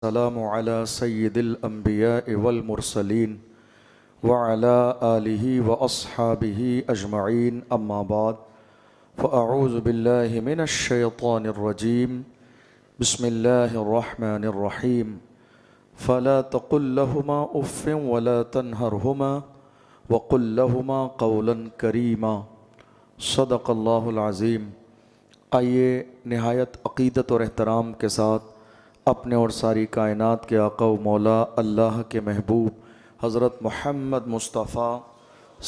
السلام على سيد الأنبياء والمرسلين وعلى آله وأصحابه أجمعين أما بعد فأعوذ بالله من الشيطان الرجيم بسم الله الرحمن الرحيم فلا تقل لهما أف ولا تنهرهما وقل لهما قولا كريما صدق اللہ العظیم۔ آئیے نہایت عقیدت اور احترام کے ساتھ اپنے اور ساری کائنات کے آقا و مولا اللہ کے محبوب حضرت محمد مصطفیٰ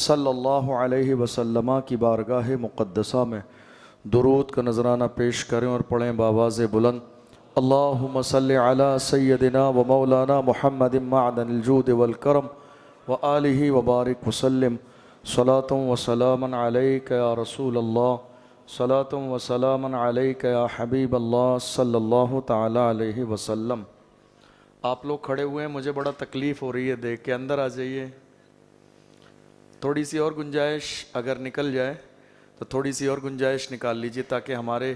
صلی اللہ علیہ وسلم کی بارگاہ مقدسہ میں درود کا نذرانہ پیش کریں اور پڑھیں بآواز بلند اللہم صلی علی سیدنا و مولانا محمد معدن الجود والکرم وآلہ وبارک وسلم صلاة و سلام علیک یا رسول اللہ صلاۃ و سلام علیک یا حبیب اللہ صلی اللہ تعالی علیہ وسلم۔ آپ لوگ کھڑے ہوئے ہیں، مجھے بڑا تکلیف ہو رہی ہے دیکھ کے، اندر آ جائیے۔ تھوڑی سی اور گنجائش اگر نکل جائے تو تھوڑی سی اور گنجائش نکال لیجیے تاکہ ہمارے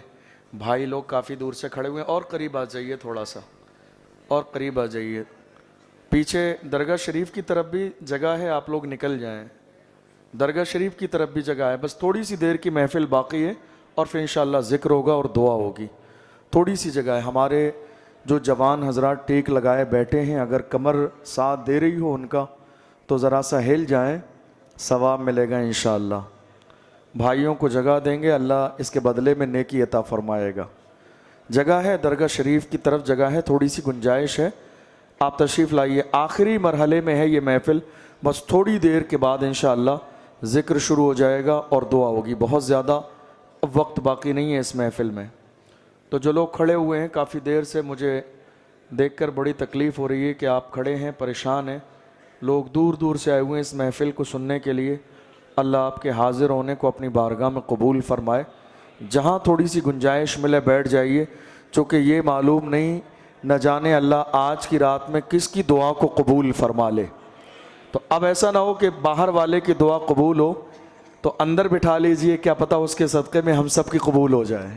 بھائی لوگ کافی دور سے کھڑے ہوئے ہیں، اور قریب آ جائیے، تھوڑا سا اور قریب آ جائیے۔ پیچھے درگاہ شریف کی طرف بھی جگہ ہے، آپ لوگ نکل جائیں۔ درگاہ شریف کی طرف بھی جگہ ہے، بس تھوڑی سی دیر کی محفل باقی ہے اور پھر انشاءاللہ ذکر ہوگا اور دعا ہوگی۔ تھوڑی سی جگہ ہے، ہمارے جو جوان حضرات ٹیک لگائے بیٹھے ہیں، اگر کمر ساتھ دے رہی ہو ان کا تو ذرا سا ہل جائیں، ثواب ملے گا انشاءاللہ۔ بھائیوں کو جگہ دیں گے، اللہ اس کے بدلے میں نیکی عطا فرمائے گا۔ جگہ ہے، درگاہ شریف کی طرف جگہ ہے، تھوڑی سی گنجائش ہے، آپ تشریف لائیے۔ آخری مرحلے میں ہے یہ محفل، بس تھوڑی دیر کے بعد انشاءاللہ ذکر شروع ہو جائے گا اور دعا ہوگی۔ بہت زیادہ وقت باقی نہیں ہے اس محفل میں، تو جو لوگ کھڑے ہوئے ہیں کافی دیر سے، مجھے دیکھ کر بڑی تکلیف ہو رہی ہے کہ آپ کھڑے ہیں، پریشان ہیں، لوگ دور دور سے آئے ہوئے ہیں اس محفل کو سننے کے لیے۔ اللہ آپ کے حاضر ہونے کو اپنی بارگاہ میں قبول فرمائے۔ جہاں تھوڑی سی گنجائش ملے بیٹھ جائیے، چونکہ یہ معلوم نہیں نہ جانے اللہ آج کی رات میں کس کی دعا کو قبول فرما لے۔ تو اب ایسا نہ ہو کہ باہر والے کی دعا قبول ہو تو اندر بٹھا لیجئے، کیا پتہ اس کے صدقے میں ہم سب کی قبول ہو جائے،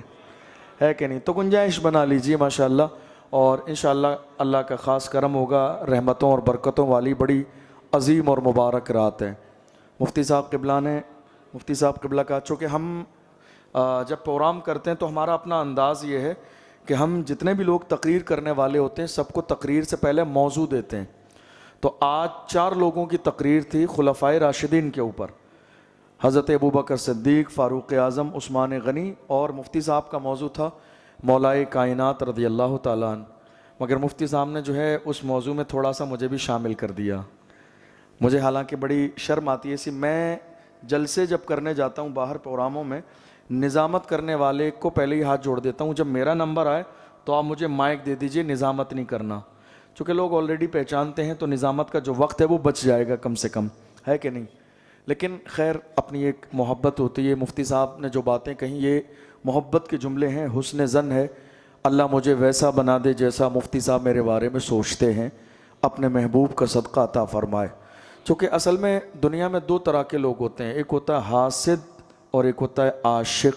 ہے کہ نہیں؟ تو گنجائش بنا لیجئے ماشاءاللہ، اور انشاءاللہ اللہ کا خاص کرم ہوگا، رحمتوں اور برکتوں والی بڑی عظیم اور مبارک رات ہے۔ مفتی صاحب قبلہ کا، چونکہ ہم جب پروگرام کرتے ہیں تو ہمارا اپنا انداز یہ ہے کہ ہم جتنے بھی لوگ تقریر کرنے والے ہوتے ہیں سب کو تقریر سے پہلے موضوع دیتے ہیں۔ تو آج 4 لوگوں کی تقریر تھی خلفائے راشدین کے اوپر، حضرت ابوبکر صدیق، فاروق اعظم، عثمان غنی، اور مفتی صاحب کا موضوع تھا مولائے کائنات رضی اللہ تعالیٰ عنہ۔ مگر مفتی صاحب نے جو ہے اس موضوع میں تھوڑا سا مجھے بھی شامل کر دیا۔ مجھے حالانکہ بڑی شرم آتی ہے اسی، میں جلسے جب کرنے جاتا ہوں باہر پروگراموں میں، نظامت کرنے والے کو پہلے ہی ہاتھ جوڑ دیتا ہوں، جب میرا نمبر آئے تو آپ مجھے مائک دے دیجئے، نظامت نہیں کرنا، چونکہ لوگ آلریڈی پہچانتے ہیں تو نظامت کا جو وقت ہے وہ بچ جائے گا کم سے کم، ہے کہ نہیں؟ لیکن خیر اپنی ایک محبت ہوتی ہے۔ مفتی صاحب نے جو باتیں کہیں یہ محبت کے جملے ہیں، حسن ظن ہے، اللہ مجھے ویسا بنا دے جیسا مفتی صاحب میرے بارے میں سوچتے ہیں، اپنے محبوب کا صدقہ عطا فرمائے۔ چونکہ اصل میں دنیا میں 2 طرح کے لوگ ہوتے ہیں، ایک ہوتا ہے حاسد اور ایک ہوتا ہے عاشق،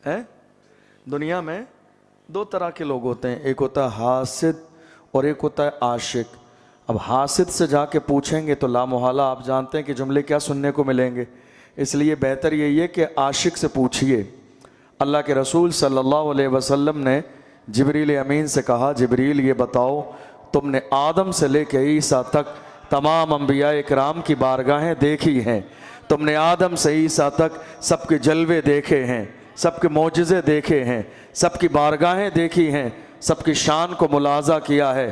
ہے؟ دنیا میں 2 طرح کے لوگ ہوتے ہیں، ایک ہوتا ہے حاسد اور ایک ہوتا ہے عاشق۔ اب حاسد سے جا کے پوچھیں گے تو لامحالہ آپ جانتے ہیں کہ جملے کیا سننے کو ملیں گے، اس لیے بہتر یہی ہے کہ عاشق سے پوچھئے۔ اللہ کے رسول صلی اللہ علیہ وسلم نے جبریل امین سے کہا، جبریل یہ بتاؤ تم نے آدم سے لے کے عیسیٰ تک تمام انبیاء اکرام کی بارگاہیں دیکھی ہیں، تم نے آدم سے عیسیٰ تک سب کے جلوے دیکھے ہیں، سب کے معجزے دیکھے ہیں، سب کی بارگاہیں دیکھی ہیں، سب کی شان کو ملاحظہ کیا ہے،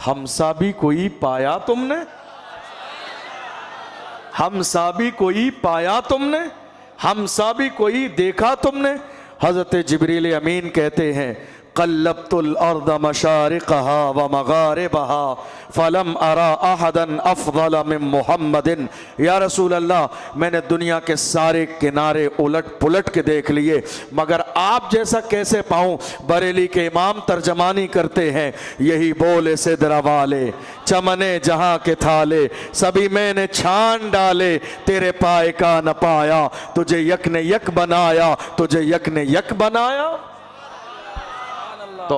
ہمسا بھی کوئی پایا تم نے؟ ہمسا بھی کوئی پایا تم نے؟ ہمسا بھی کوئی دیکھا تم نے؟ حضرت جبریل امین کہتے ہیں قلبت الارض مشارقها ومغاربها فلم ارى احدا افضل من محمد۔ یا رسول اللہ میں نے دنیا کے سارے کنارے الٹ پلٹ کے دیکھ لیے مگر آپ جیسا کیسے پاؤں؟ بریلی کے امام ترجمانی کرتے ہیں، یہی بولے سدرا والے چمنے جہاں کے تھالے سبھی میں نے چھان ڈالے، تیرے پائے کا نہ پایا، تجھے یک نے یک بنایا، تجھے یک نے یک بنایا۔ تو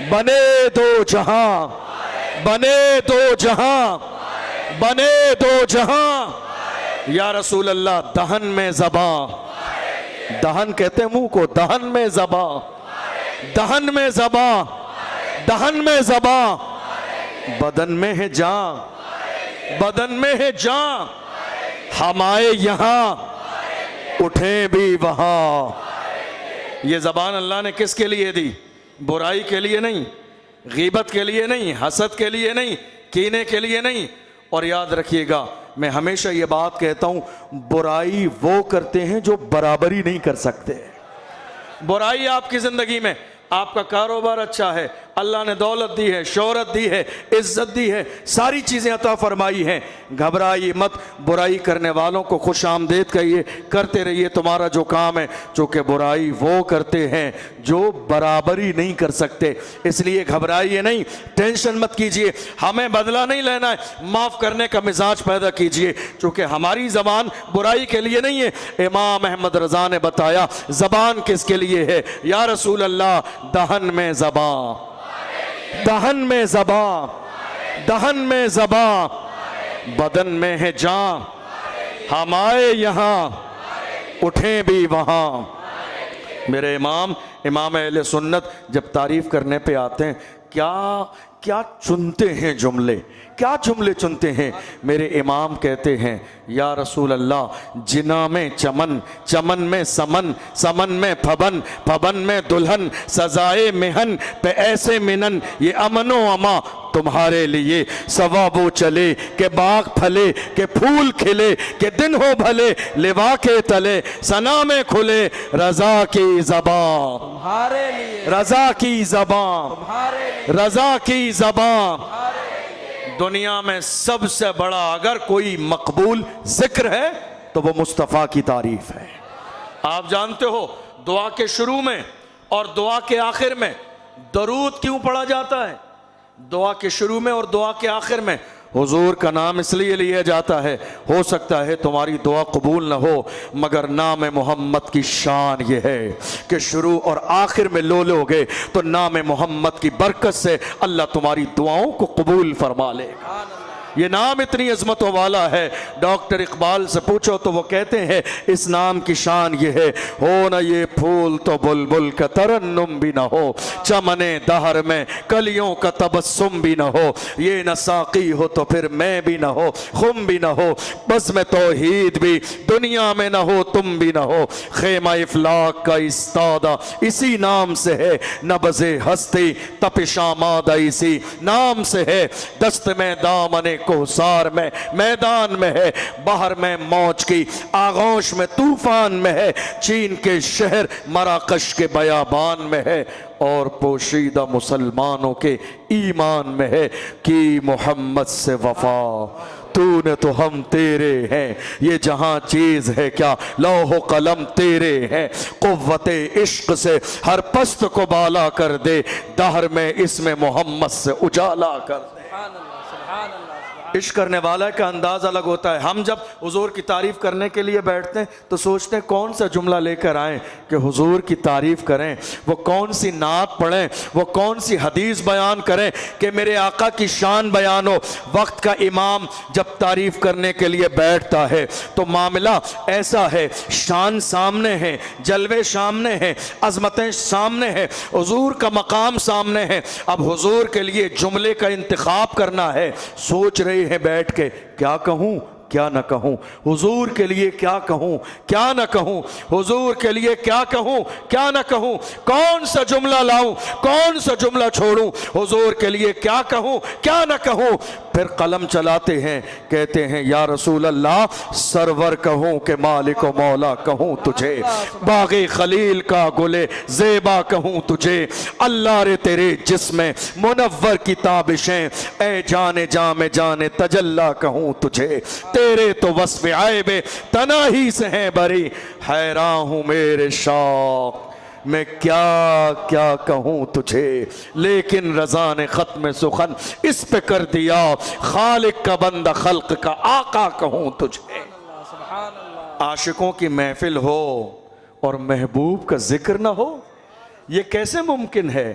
بنے دو جہاں، بنے دو جہاں، بنے دو جہاں یا رسول اللہ۔ دہن میں زباں، دہن کہتے ہیں منہ کو، دہن میں زباں، دہن میں زباں، دہن میں زباں، بدن میں ہے جان، بدن میں ہے جان، ہم آئے یہاں اٹھیں بھی وہاں۔ یہ زبان اللہ نے کس کے لیے دی؟ برائی کے لیے نہیں، غیبت کے لیے نہیں، حسد کے لیے نہیں، کینے کے لیے نہیں۔ اور یاد رکھیے گا، میں ہمیشہ یہ بات کہتا ہوں، برائی وہ کرتے ہیں جو برابری نہیں کر سکتے۔ برائی آپ کی زندگی میں، آپ کا کاروبار اچھا ہے، اللہ نے دولت دی ہے، شہرت دی ہے، عزت دی ہے، ساری چیزیں عطا فرمائی ہیں، گھبرائیے مت۔ برائی کرنے والوں کو خوش آمدید کہیے، کرتے رہیے تمہارا جو کام ہے، چونکہ برائی وہ کرتے ہیں جو برابری نہیں کر سکتے۔ اس لیے گھبرائیے نہیں، ٹینشن مت کیجئے، ہمیں بدلہ نہیں لینا ہے، معاف کرنے کا مزاج پیدا کیجئے، چونکہ ہماری زبان برائی کے لیے نہیں ہے۔ امام احمد رضا نے بتایا زبان کس کے لیے ہے؟ یا رسول اللہ، دہن میں زبان، دہن میں زبان، دہن میں زبان، بدن میں ہے جان، ہم آئے یہاں اٹھیں بھی وہاں۔ میرے امام اہل سنت جب تعریف کرنے پہ آتے ہیں، کیا چنتے ہیں جملے، کیا جملے چنتے ہیں۔ میرے امام کہتے ہیں یا رسول اللہ، جنا میں چمن، چمن میں سمن، سمن میں پھبن، پھبن میں دلہن، سزائے مہن پہ ایسے منن، یہ امن و اما تمہارے لیے، ثواب و چلے کہ باغ پھلے، کہ پھول کھلے، کہ دن ہو بھلے، لوا کے تلے ثنا میں کھلے، رضا کی زبان تمہارے لیے، رضا کی زبان تمہارے لیے، رضا کی زبان۔ دنیا میں سب سے بڑا اگر کوئی مقبول ذکر ہے تو وہ مصطفیٰ کی تعریف ہے۔ آپ جانتے ہو دعا کے شروع میں اور دعا کے آخر میں درود کیوں پڑھا جاتا ہے؟ دعا کے شروع میں اور دعا کے آخر میں حضور کا نام اس لیے لیا جاتا ہے، ہو سکتا ہے تمہاری دعا قبول نہ ہو، مگر نام محمد کی شان یہ ہے کہ شروع اور آخر میں لو گے تو نام محمد کی برکت سے اللہ تمہاری دعاؤں کو قبول فرما لے گا۔ یہ نام اتنی عظمتوں والا ہے، ڈاکٹر اقبال سے پوچھو تو وہ کہتے ہیں اس نام کی شان یہ ہے، ہو نہ یہ پھول تو بلبل کا ترنم بھی نہ ہو، چمن دہر میں کلیوں کا تبسم بھی نہ ہو، یہ نہ ساقی ہو تو پھر میں بھی نہ ہو، خم بھی نہ ہو، بزم توحید بھی دنیا میں نہ ہو، تم بھی نہ ہو، خیمہ افلاک کا استادہ اسی نام سے ہے، نبض ہستی تپش آمادہ اسی نام سے ہے، دست میں دامن کوثر میں میدان میں ہے، بحر میں موج کی آغوش میں طوفان میں ہے، چین کے شہر مراکش کے بیابان میں ہے، اور پوشیدہ مسلمانوں کے ایمان میں ہے کہ محمد سے وفا تو نے تو ہم تیرے ہیں، یہ جہاں چیز ہے کیا لوح و قلم تیرے ہیں، قوت عشق سے ہر پست کو بالا کر دے، دہر میں اس میں محمد سے اجالا کر دے۔ عشق کرنے والا کا انداز الگ ہوتا ہے۔ ہم جب حضور کی تعریف کرنے کے لیے بیٹھتے ہیں تو سوچتے ہیں کون سا جملہ لے کر آئیں کہ حضور کی تعریف کریں، وہ کون سی نعت پڑھیں، وہ کون سی حدیث بیان کریں کہ میرے آقا کی شان بیان ہو۔ وقت کا امام جب تعریف کرنے کے لیے بیٹھتا ہے تو معاملہ ایسا ہے، شان سامنے ہے، جلوے سامنے ہیں، عظمتیں سامنے ہیں، حضور کا مقام سامنے ہے۔ اب حضور کے لیے جملے کا انتخاب کرنا ہے، سوچ رہے ہیں بیٹھ کے کیا کہوں کیا نہ کہوں، حضور کے لیے کیا کہوں کیا نہ کہوں، حضور کے لیے کیا کہوں کیا نہ کہوں، کون سا جملہ لاؤں کون سا جملہ چھوڑوں، حضور کے لیے کیا کہوں کیا نہ کہوں۔ پھر قلم چلاتے ہیں، کہتے ہیں یا رسول اللہ سرور کہوں کہ مالک و مولا کہوں تجھے، باغ خلیل کا گلے زیبا کہوں تجھے، اللہ رے تیرے جسم منور کی تابشیں، اے جانے جام جانے تجلا کہوں تجھے، تیرے تو وصف عیب تناہی سے ہیں بری، حیران ہوں میرے شوق میں کیا کیا کہوں تجھے، لیکن رضا نے ختم سخن اس پہ کر دیا، خالق کا بندہ خلق کا آقا کہوں تجھے۔ عاشقوں کی محفل ہو اور محبوب کا ذکر نہ ہو، یہ کیسے ممکن ہے؟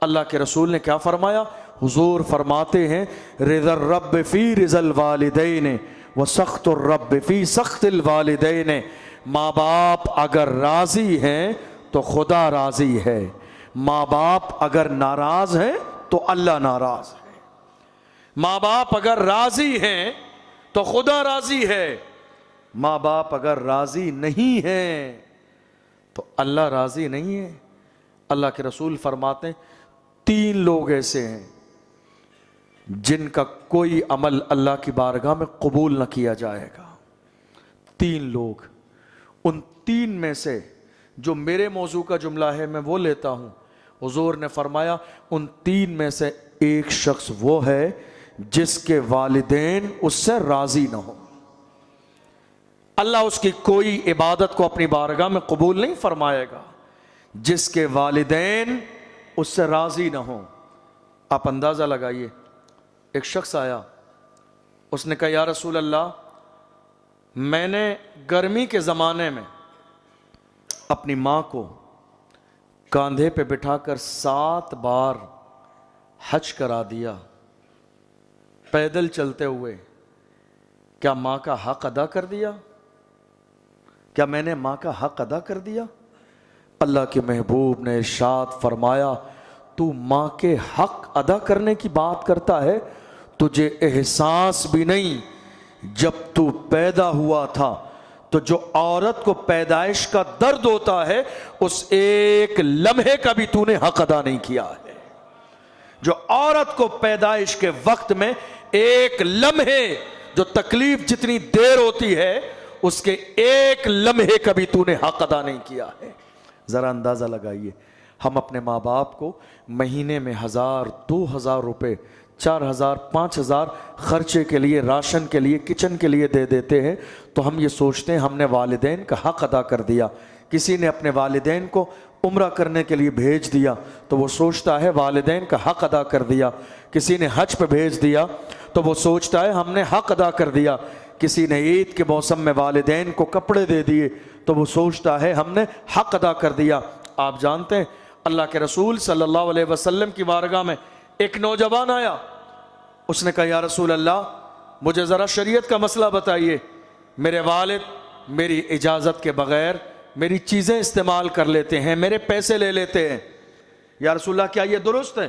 اللہ کے رسول نے کیا فرمایا؟ حضور فرماتے ہیں رضا الرب فی رضا الوالدین و سخط الرب فی سخط الوالدین، ماں باپ اگر راضی ہیں تو خدا راضی ہے، ماں باپ اگر ناراض ہیں تو اللہ ناراض ہے، ماں باپ اگر راضی ہیں تو خدا راضی ہے، ماں باپ اگر راضی نہیں ہیں تو اللہ راضی نہیں ہے۔ اللہ کے رسول فرماتے ہیں 3 لوگ ایسے ہیں جن کا کوئی عمل اللہ کی بارگاہ میں قبول نہ کیا جائے گا۔ 3 لوگ، ان 3 میں سے جو میرے موضوع کا جملہ ہے میں وہ لیتا ہوں۔ حضور نے فرمایا ان 3 میں سے ایک شخص وہ ہے جس کے والدین اس سے راضی نہ ہو، اللہ اس کی کوئی عبادت کو اپنی بارگاہ میں قبول نہیں فرمائے گا جس کے والدین اس سے راضی نہ ہوں۔ آپ اندازہ لگائیے، ایک شخص آیا، اس نے کہا یا رسول اللہ، میں نے گرمی کے زمانے میں اپنی ماں کو کاندھے پہ بٹھا کر 7 بار حج کرا دیا پیدل چلتے ہوئے، کیا ماں کا حق ادا کر دیا؟ کیا میں نے ماں کا حق ادا کر دیا؟ اللہ کے محبوب نے ارشاد فرمایا تو ماں کے حق ادا کرنے کی بات کرتا ہے، تجھے احساس بھی نہیں جب تو پیدا ہوا تھا تو جو عورت کو پیدائش کا درد ہوتا ہے اس ایک لمحے کا بھی تو نے حق ادا نہیں کیا ہے۔ جو عورت کو پیدائش کے وقت میں ایک لمحے جو تکلیف جتنی دیر ہوتی ہے اس کے ایک لمحے کا بھی تو نے حق ادا نہیں کیا ہے۔ ذرا اندازہ لگائیے، ہم اپنے ماں باپ کو مہینے میں 1000 2000 روپے 4000 5000 خرچے کے لیے، راشن کے لیے، کچن کے لیے دے دیتے ہیں تو ہم یہ سوچتے ہیں ہم نے والدین کا حق ادا کر دیا۔ کسی نے اپنے والدین کو عمرہ کرنے کے لیے بھیج دیا تو وہ سوچتا ہے والدین کا حق ادا کر دیا۔ کسی نے حج پہ بھیج دیا تو وہ سوچتا ہے ہم نے حق ادا کر دیا۔ کسی نے عید کے موسم میں والدین کو کپڑے دے دیے تو وہ سوچتا ہے ہم نے حق ادا کر دیا۔ آپ جانتے ہیں اللہ کے رسول صلی اللہ علیہ وسلم کی بارگاہ میں ایک نوجوان آیا، اس نے کہا یا رسول اللہ مجھے ذرا شریعت کا مسئلہ بتائیے، میرے والد میری اجازت کے بغیر میری چیزیں استعمال کر لیتے ہیں، میرے پیسے لے لیتے ہیں، یا رسول اللہ کیا یہ درست ہے؟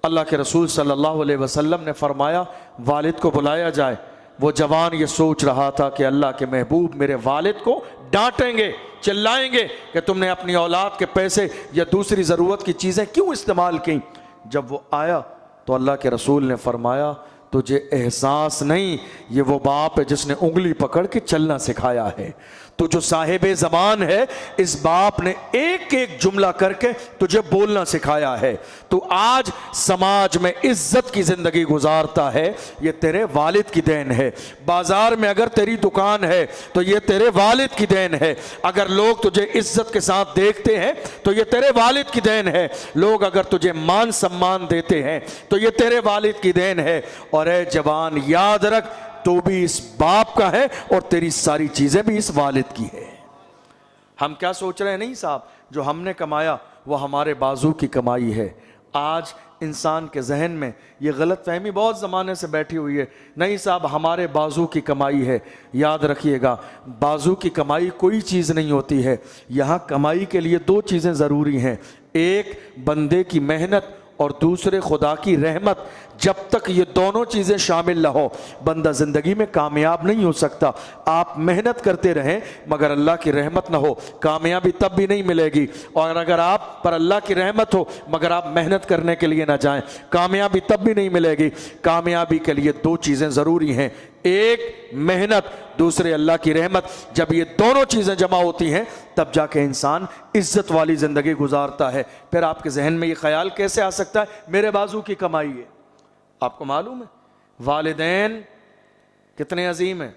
اللہ کے رسول صلی اللہ علیہ وسلم نے فرمایا والد کو بلایا جائے۔ وہ جوان یہ سوچ رہا تھا کہ اللہ کے محبوب میرے والد کو ڈانٹیں گے، چلائیں گے کہ تم نے اپنی اولاد کے پیسے یا دوسری ضرورت کی چیزیں کیوں استعمال کی۔ جب وہ آیا تو اللہ کے رسول نے فرمایا تجھے احساس نہیں، یہ وہ باپ ہے جس نے انگلی پکڑ کے چلنا سکھایا ہے، تو جو صاحب زبان ہے اس باپ نے ایک ایک جملہ کر کے تجھے بولنا سکھایا ہے۔ تو آج سماج میں عزت کی زندگی گزارتا ہے، یہ تیرے والد کی دین ہے۔ بازار میں اگر تیری دکان ہے تو یہ تیرے والد کی دین ہے۔ اگر لوگ تجھے عزت کے ساتھ دیکھتے ہیں تو یہ تیرے والد کی دین ہے۔ لوگ اگر تجھے مان سمان دیتے ہیں تو یہ تیرے والد کی دین ہے۔ اور اے جوان یاد رکھ تو بھی اس باپ کا ہے اور تیری ساری چیزیں بھی اس والد کی ہے۔ ہم کیا سوچ رہے ہیں؟ نہیں صاحب، جو ہم نے کمایا وہ ہمارے بازو کی کمائی ہے۔ آج انسان کے ذہن میں یہ غلط فہمی بہت زمانے سے بیٹھی ہوئی ہے، نہیں صاحب ہمارے بازو کی کمائی ہے۔ یاد رکھیے گا بازو کی کمائی کوئی چیز نہیں ہوتی ہے۔ یہاں کمائی کے لیے 2 چیزیں ضروری ہیں، ایک بندے کی محنت اور دوسرے خدا کی رحمت۔ جب تک یہ دونوں چیزیں شامل نہ ہو بندہ زندگی میں کامیاب نہیں ہو سکتا۔ آپ محنت کرتے رہیں مگر اللہ کی رحمت نہ ہو کامیابی تب بھی نہیں ملے گی، اور اگر آپ پر اللہ کی رحمت ہو مگر آپ محنت کرنے کے لیے نہ جائیں کامیابی تب بھی نہیں ملے گی۔ کامیابی کے لیے 2 چیزیں ضروری ہیں، ایک محنت، دوسرے اللہ کی رحمت۔ جب یہ دونوں چیزیں جمع ہوتی ہیں تب جا کے انسان عزت والی زندگی گزارتا ہے۔ پھر آپ کے ذہن میں یہ خیال کیسے آ سکتا ہے میرے بازو کی کمائی ہے؟ آپ کو معلوم ہے والدین کتنے عظیم ہیں۔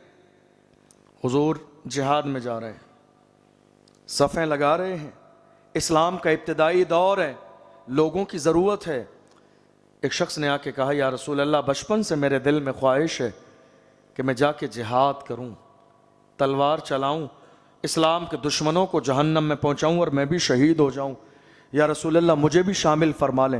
حضور جہاد میں جا رہے ہیں، صفیں لگا رہے ہیں، اسلام کا ابتدائی دور ہے، لوگوں کی ضرورت ہے۔ ایک شخص نے آ کے کہا یا رسول اللہ بچپن سے میرے دل میں خواہش ہے کہ میں جا کے جہاد کروں، تلوار چلاؤں، اسلام کے دشمنوں کو جہنم میں پہنچاؤں اور میں بھی شہید ہو جاؤں، یا رسول اللہ مجھے بھی شامل فرما لیں۔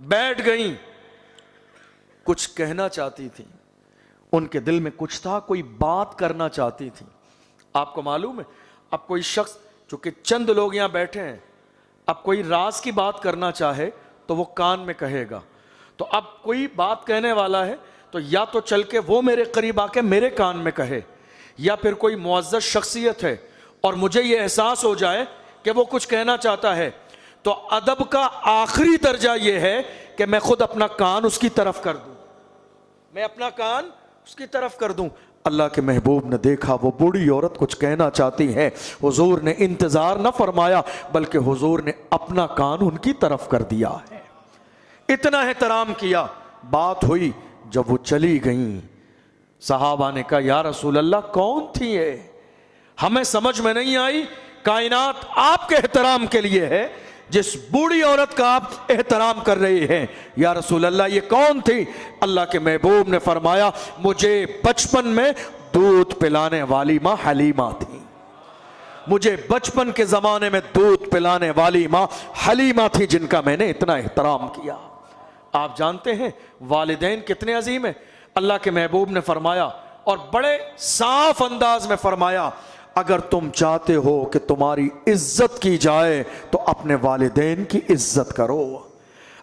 بیٹھ گئیں، کچھ کہنا چاہتی تھیں، ان کے دل میں کچھ تھا، کوئی بات کرنا چاہتی تھیں۔ آپ کو معلوم ہے اب کوئی شخص، چونکہ چند لوگ یہاں بیٹھے ہیں، اب کوئی راز کی بات کرنا چاہے تو وہ کان میں کہے گا، تو اب کوئی بات کہنے والا ہے تو یا تو چل کے وہ میرے قریب آ کے میرے کان میں کہے، یا پھر کوئی معزز شخصیت ہے اور مجھے یہ احساس ہو جائے کہ وہ کچھ کہنا چاہتا ہے، تو ادب کا آخری درجہ یہ ہے کہ میں خود اپنا کان اس کی طرف کر دوں، میں اپنا کان اس کی طرف کر دوں۔ اللہ کے محبوب نے دیکھا وہ بوڑھی عورت کچھ کہنا چاہتی ہے، حضور نے انتظار نہ فرمایا بلکہ حضور نے اپنا کان ان کی طرف کر دیا ہے، اتنا احترام کیا۔ بات ہوئی، جب وہ چلی گئیں صحابہ نے کہا یا رسول اللہ کون تھی یہ؟ ہمیں سمجھ میں نہیں آئی، کائنات آپ کے احترام کے لیے ہے، جس بوڑھی عورت کا آپ احترام کر رہے ہیں، یا رسول اللہ یہ کون تھی؟ اللہ کے محبوب نے فرمایا مجھے بچپن میں دودھ پلانے والی ماں حلیمہ تھی، مجھے بچپن کے زمانے میں دودھ پلانے والی ماں حلیمہ تھی جن کا میں نے اتنا احترام کیا۔ آپ جانتے ہیں والدین کتنے عظیم ہیں؟ اللہ کے محبوب نے فرمایا اور بڑے صاف انداز میں فرمایا اگر تم چاہتے ہو کہ تمہاری عزت کی جائے تو اپنے والدین کی عزت کرو،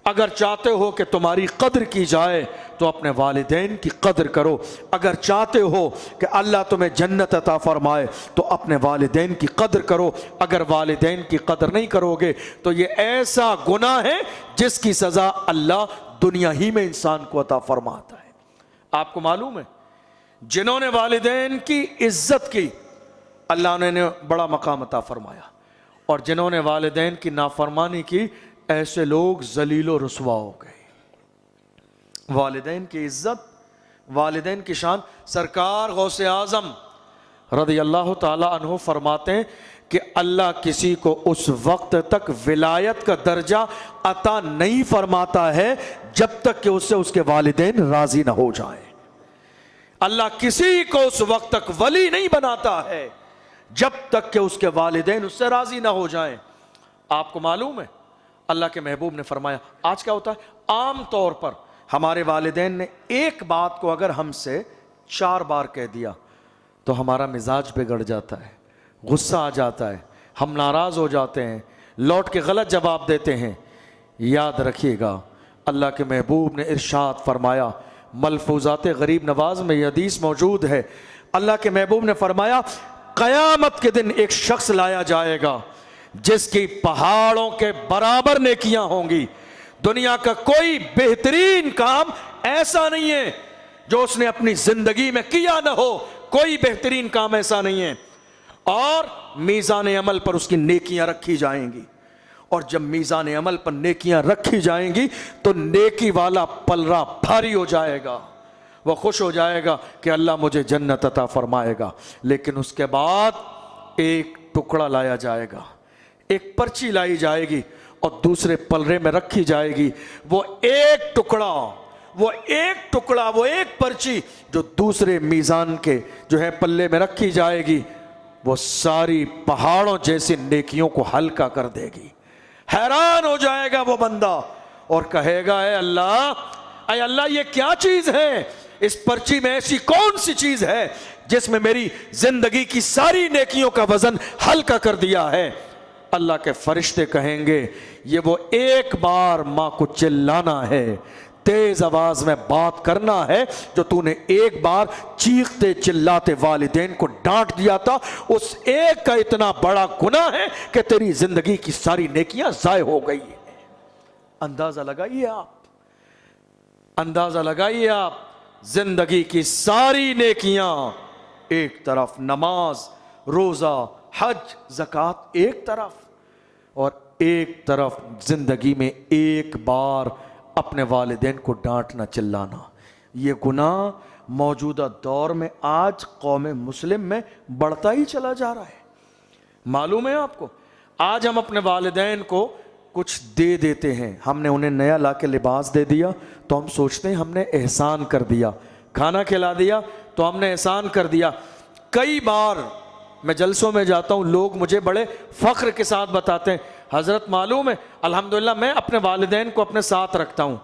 اگر چاہتے ہو کہ تمہاری قدر کی جائے تو اپنے والدین کی قدر کرو، اگر چاہتے ہو کہ اللہ تمہیں جنت عطا فرمائے تو اپنے والدین کی قدر کرو، اگر والدین کی قدر نہیں کرو گے تو یہ ایسا گناہ ہے جس کی سزا اللہ دنیا ہی میں انسان کو عطا فرماتا ہے۔ آپ کو معلوم ہے جنہوں نے والدین کی عزت کی اللہ نے بڑا مقام عطا فرمایا، اور جنہوں نے والدین کی نافرمانی کی ایسے لوگ ذلیل و رسوا ہو گئے۔ والدین کی عزت، والدین کی شان، سرکار غوث اعظم رضی اللہ تعالی عنہ فرماتے ہیں کہ اللہ کسی کو اس وقت تک ولایت کا درجہ عطا نہیں فرماتا ہے جب تک کہ اس سے اس کے والدین راضی نہ ہو جائیں۔ اللہ کسی کو اس وقت تک ولی نہیں بناتا ہے جب تک کہ اس کے والدین اس سے راضی نہ ہو جائیں۔ آپ کو معلوم ہے اللہ کے محبوب نے فرمایا آج کیا ہوتا ہے، عام طور پر ہمارے والدین نے ایک بات کو اگر ہم سے 4 بار کہہ دیا تو ہمارا مزاج بگڑ جاتا ہے، غصہ آ جاتا ہے، ہم ناراض ہو جاتے ہیں، لوٹ کے غلط جواب دیتے ہیں۔ یاد رکھیے گا اللہ کے محبوب نے ارشاد فرمایا، ملفوظات غریب نواز میں یہ حدیث موجود ہے، اللہ کے محبوب نے فرمایا قیامت کے دن ایک شخص لایا جائے گا جس کی پہاڑوں کے برابر نیکیاں ہوں گی، دنیا کا کوئی بہترین کام ایسا نہیں ہے جو اس نے اپنی زندگی میں کیا نہ ہو، کوئی بہترین کام ایسا نہیں ہے، اور میزان عمل پر اس کی نیکیاں رکھی جائیں گی، اور جب میزان عمل پر نیکیاں رکھی جائیں گی تو نیکی والا پلڑا بھاری ہو جائے گا، وہ خوش ہو جائے گا کہ اللہ مجھے جنت عطا فرمائے گا، لیکن اس کے بعد ایک ٹکڑا لایا جائے گا، ایک پرچی لائی جائے گی اور دوسرے پلڑے میں رکھی جائے گی، وہ ایک ٹکڑا وہ ایک پرچی جو دوسرے میزان کے جو ہے پلے میں رکھی جائے گی وہ ساری پہاڑوں جیسی نیکیوں کو ہلکا کر دے گی۔ حیران ہو جائے گا وہ بندہ اور کہے گا اے اللہ یہ کیا چیز ہے، اس پرچی میں ایسی کون سی چیز ہے جس میں میری زندگی کی ساری نیکیوں کا وزن ہلکا کر دیا ہے؟ اللہ کے فرشتے کہیں گے یہ وہ ایک بار ماں کو چلانا ہے، تیز آواز میں بات کرنا ہے جو تو نے ایک بار چیختے چلاتے والدین کو ڈانٹ دیا تھا، اس ایک کا اتنا بڑا گناہ ہے کہ تیری زندگی کی ساری نیکیاں ضائع ہو گئی ہیں۔ اندازہ لگائیے آپ زندگی کی ساری نیکیاں ایک طرف، نماز، روزہ، حج، زکوٰۃ ایک طرف، اور ایک طرف زندگی میں ایک بار اپنے والدین کو ڈانٹنا چلانا۔ یہ گناہ موجودہ دور میں آج قوم مسلم میں بڑھتا ہی چلا جا رہا ہے۔ معلوم ہے آپ کو آج ہم اپنے والدین کو کچھ دے دیتے ہیں، ہم نے انہیں نیا لا کے لباس دے دیا تو ہم سوچتے ہیں ہم نے احسان کر دیا، کھانا کھلا دیا تو ہم نے احسان کر دیا۔ کئی بار میں جلسوں میں جاتا ہوں، لوگ مجھے بڑے فخر کے ساتھ بتاتے ہیں حضرت معلوم ہے الحمدللہ میں اپنے والدین کو اپنے ساتھ رکھتا ہوں،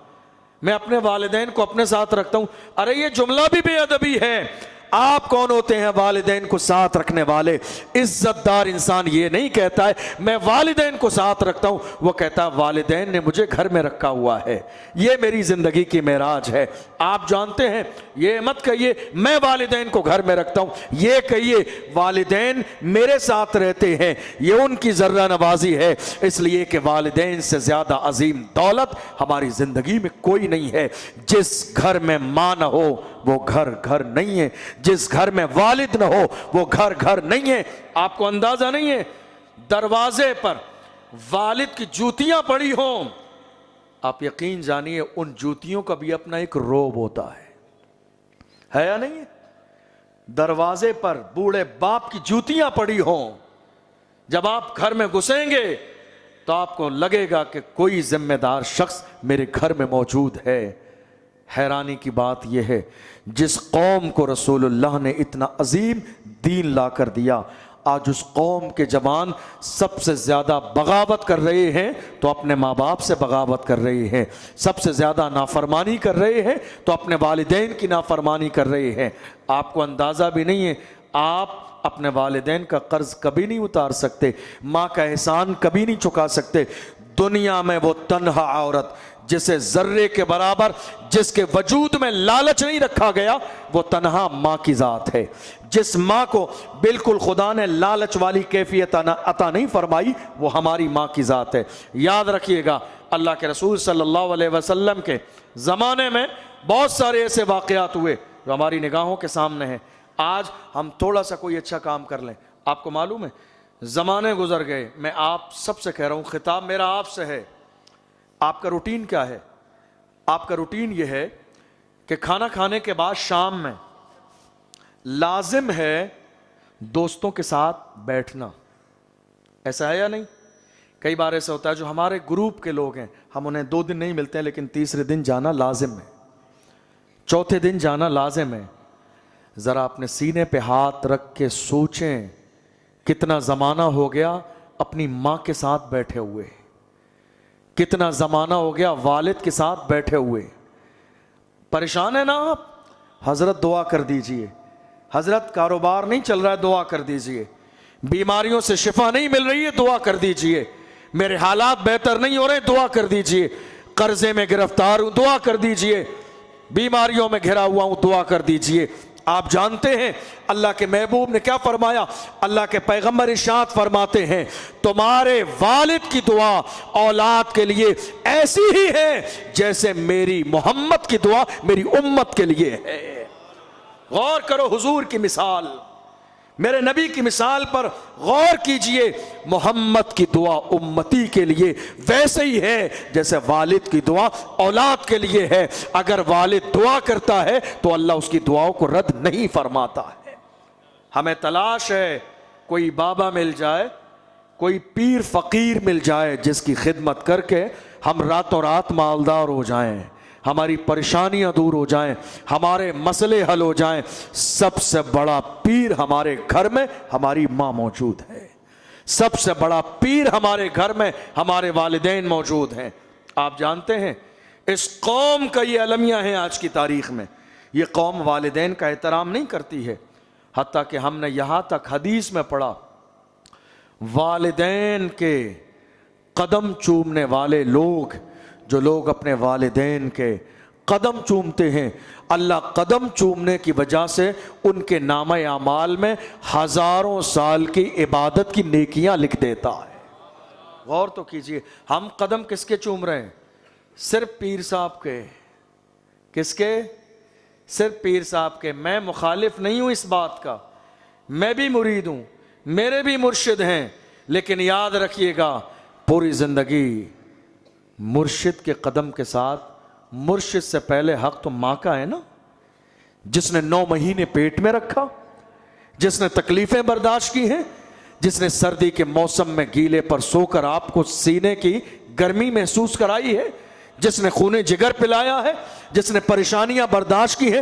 میں اپنے والدین کو اپنے ساتھ رکھتا ہوں۔ ارے یہ جملہ بھی بے ادبی ہے۔ آپ کون ہوتے ہیں والدین کو ساتھ رکھنے والے؟ عزت دار انسان یہ نہیں کہتا ہے میں والدین کو ساتھ رکھتا ہوں، وہ کہتا ہے والدین نے مجھے گھر میں رکھا ہوا ہے، یہ میری زندگی کی معراج ہے۔ آپ جانتے ہیں، یہ مت کہیے میں والدین کو گھر میں رکھتا ہوں، یہ کہیے والدین میرے ساتھ رہتے ہیں، یہ ان کی ذرہ نوازی ہے، اس لیے کہ والدین سے زیادہ عظیم دولت ہماری زندگی میں کوئی نہیں ہے۔ جس گھر میں ماں نہ ہو وہ گھر گھر نہیں ہے، جس گھر میں والد نہ ہو وہ گھر گھر نہیں ہے۔ آپ کو اندازہ نہیں ہے، دروازے پر والد کی جوتیاں پڑی ہوں، آپ یقین جانیے ان جوتیوں کا بھی اپنا ایک روب ہوتا ہے یا نہیں؟ دروازے پر بوڑھے باپ کی جوتیاں پڑی ہوں، جب آپ گھر میں گھسیں گے تو آپ کو لگے گا کہ کوئی ذمہ دار شخص میرے گھر میں موجود ہے۔ حیرانی کی بات یہ ہے، جس قوم کو رسول اللہ نے اتنا عظیم دین لا کر دیا، آج اس قوم کے جوان سب سے زیادہ بغاوت کر رہے ہیں تو اپنے ماں باپ سے بغاوت کر رہے ہیں، سب سے زیادہ نافرمانی کر رہے ہیں تو اپنے والدین کی نافرمانی کر رہے ہیں۔ آپ کو اندازہ بھی نہیں ہے، آپ اپنے والدین کا قرض کبھی نہیں اتار سکتے، ماں کا احسان کبھی نہیں چکا سکتے۔ دنیا میں وہ تنہا عورت جسے ذرے کے برابر جس کے وجود میں لالچ نہیں رکھا گیا، وہ تنہا ماں کی ذات ہے۔ جس ماں کو بالکل خدا نے لالچ والی کیفیت عطا نہیں فرمائی، وہ ہماری ماں کی ذات ہے۔ یاد رکھیے گا، اللہ کے رسول صلی اللہ علیہ وسلم کے زمانے میں بہت سارے ایسے واقعات ہوئے جو ہماری نگاہوں کے سامنے ہیں۔ آج ہم تھوڑا سا کوئی اچھا کام کر لیں، آپ کو معلوم ہے زمانے گزر گئے، میں آپ سب سے کہہ رہا ہوں، خطاب میرا آپ سے ہے۔ آپ کا روٹین کیا ہے؟ آپ کا روٹین یہ ہے کہ کھانا کھانے کے بعد شام میں لازم ہے دوستوں کے ساتھ بیٹھنا، ایسا ہے یا نہیں؟ کئی بار ایسا ہوتا ہے جو ہمارے گروپ کے لوگ ہیں، ہم انہیں 2 دن نہیں ملتے ہیں لیکن تیسرے دن جانا لازم ہے، چوتھے دن جانا لازم ہے۔ ذرا اپنے سینے پہ ہاتھ رکھ کے سوچیں، کتنا زمانہ ہو گیا اپنی ماں کے ساتھ بیٹھے ہوئے، کتنا زمانہ ہو گیا والد کے ساتھ بیٹھے ہوئے۔ پریشان ہے نا آپ؟ حضرت دعا کر دیجئے، حضرت کاروبار نہیں چل رہا ہے، دعا کر دیجئے، بیماریوں سے شفا نہیں مل رہی ہے، دعا کر دیجئے، میرے حالات بہتر نہیں ہو رہے، دعا کر دیجئے، قرضے میں گرفتار ہوں، دعا کر دیجئے، بیماریوں میں گھرا ہوا ہوں، دعا کر دیجئے۔ آپ جانتے ہیں اللہ کے محبوب نے کیا فرمایا؟ اللہ کے پیغمبر ارشاد فرماتے ہیں تمہارے والد کی دعا اولاد کے لیے ایسی ہی ہے جیسے میری محمد کی دعا میری امت کے لیے ہے۔ غور کرو حضور کی مثال، میرے نبی کی مثال پر غور کیجئے، محمد کی دعا امتی کے لیے ویسے ہی ہے جیسے والد کی دعا اولاد کے لیے ہے۔ اگر والد دعا کرتا ہے تو اللہ اس کی دعاؤں کو رد نہیں فرماتا ہے۔ ہمیں تلاش ہے کوئی بابا مل جائے، کوئی پیر فقیر مل جائے جس کی خدمت کر کے ہم راتوں رات مالدار ہو جائیں، ہماری پریشانیاں دور ہو جائیں، ہمارے مسئلے حل ہو جائیں۔ سب سے بڑا پیر ہمارے گھر میں ہماری ماں موجود ہے، سب سے بڑا پیر ہمارے گھر میں ہمارے والدین موجود ہیں۔ آپ جانتے ہیں اس قوم کا یہ المیہ ہے آج کی تاریخ میں، یہ قوم والدین کا احترام نہیں کرتی ہے، حتیٰ کہ ہم نے یہاں تک حدیث میں پڑھا والدین کے قدم چومنے والے لوگ، جو لوگ اپنے والدین کے قدم چومتے ہیں، اللہ قدم چومنے کی وجہ سے ان کے نامہ اعمال میں ہزاروں سال کی عبادت کی نیکیاں لکھ دیتا ہے۔ غور تو کیجئے، ہم قدم کس کے چوم رہے ہیں؟ صرف پیر صاحب کے۔ کس کے؟ صرف پیر صاحب کے۔ میں مخالف نہیں ہوں اس بات کا، میں بھی مرید ہوں، میرے بھی مرشد ہیں، لیکن یاد رکھیے گا پوری زندگی مرشد کے قدم کے ساتھ، مرشد سے پہلے حق تو ماں کا ہے نا، جس نے 9 مہینے پیٹ میں رکھا، جس نے تکلیفیں برداشت کی ہیں، جس نے سردی کے موسم میں گیلے پر سو کر آپ کو سینے کی گرمی محسوس کرائی ہے، جس نے خون جگر پلایا ہے، جس نے پریشانیاں برداشت کی ہیں،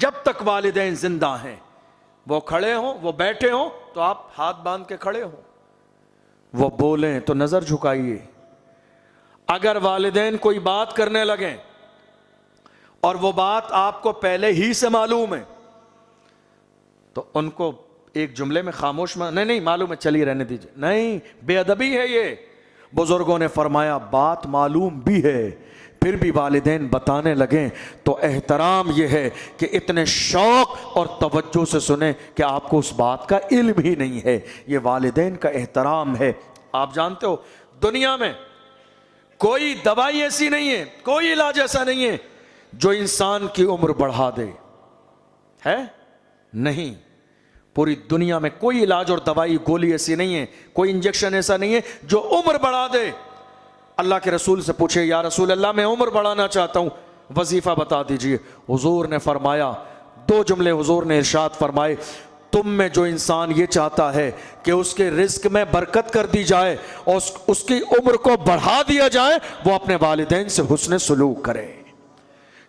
جب تک والدین زندہ ہیں، وہ کھڑے ہوں، وہ بیٹھے ہوں تو آپ ہاتھ باندھ کے کھڑے ہوں، وہ بولیں تو نظر جھکائیے۔ اگر والدین کوئی بات کرنے لگیں اور وہ بات آپ کو پہلے ہی سے معلوم ہے تو ان کو ایک جملے میں خاموش نہیں معلوم ہے چلیے رہنے دیجیے، نہیں، بے ادبی ہے یہ۔ بزرگوں نے فرمایا بات معلوم بھی ہے پھر بھی والدین بتانے لگیں تو احترام یہ ہے کہ اتنے شوق اور توجہ سے سنیں کہ آپ کو اس بات کا علم ہی نہیں ہے، یہ والدین کا احترام ہے۔ آپ جانتے ہو دنیا میں کوئی دوائی ایسی نہیں ہے، کوئی علاج ایسا نہیں ہے جو انسان کی عمر بڑھا دے، ہے نہیں، پوری دنیا میں کوئی علاج اور دوائی گولی ایسی نہیں ہے، کوئی انجیکشن ایسا نہیں ہے جو عمر بڑھا دے۔ اللہ کے رسول سے پوچھے یا رسول اللہ میں عمر بڑھانا چاہتا ہوں، وظیفہ بتا دیجئے۔ حضور نے فرمایا، دو جملے حضور نے ارشاد فرمائے، تم میں جو انسان یہ چاہتا ہے کہ اس کے رزق میں برکت کر دی جائے اور اس کی عمر کو بڑھا دیا جائے، وہ اپنے والدین سے حسن سلوک کرے۔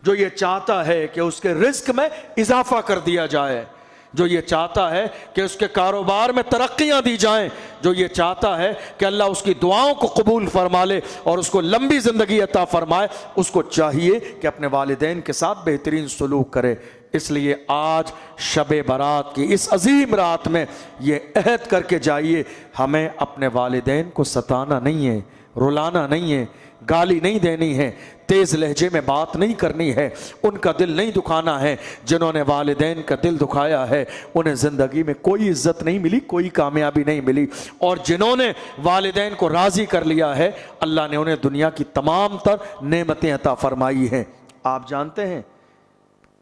جو یہ چاہتا ہے کہ اس کے رزق میں اضافہ کر دیا جائے، جو یہ چاہتا ہے کہ اس کے کاروبار میں ترقیاں دی جائیں، جو یہ چاہتا ہے کہ اللہ اس کی دعاؤں کو قبول فرما لے اور اس کو لمبی زندگی عطا فرمائے، اس کو چاہیے کہ اپنے والدین کے ساتھ بہترین سلوک کرے۔ اس لیے آج شب برات کی اس عظیم رات میں یہ عہد کر کے جائیے، ہمیں اپنے والدین کو ستانا نہیں ہے، رلانا نہیں ہے، گالی نہیں دینی ہے، تیز لہجے میں بات نہیں کرنی ہے، ان کا دل نہیں دکھانا ہے۔ جنہوں نے والدین کا دل دکھایا ہے انہیں زندگی میں کوئی عزت نہیں ملی، کوئی کامیابی نہیں ملی، اور جنہوں نے والدین کو راضی کر لیا ہے اللہ نے انہیں دنیا کی تمام تر نعمتیں عطا فرمائی ہیں۔ آپ جانتے ہیں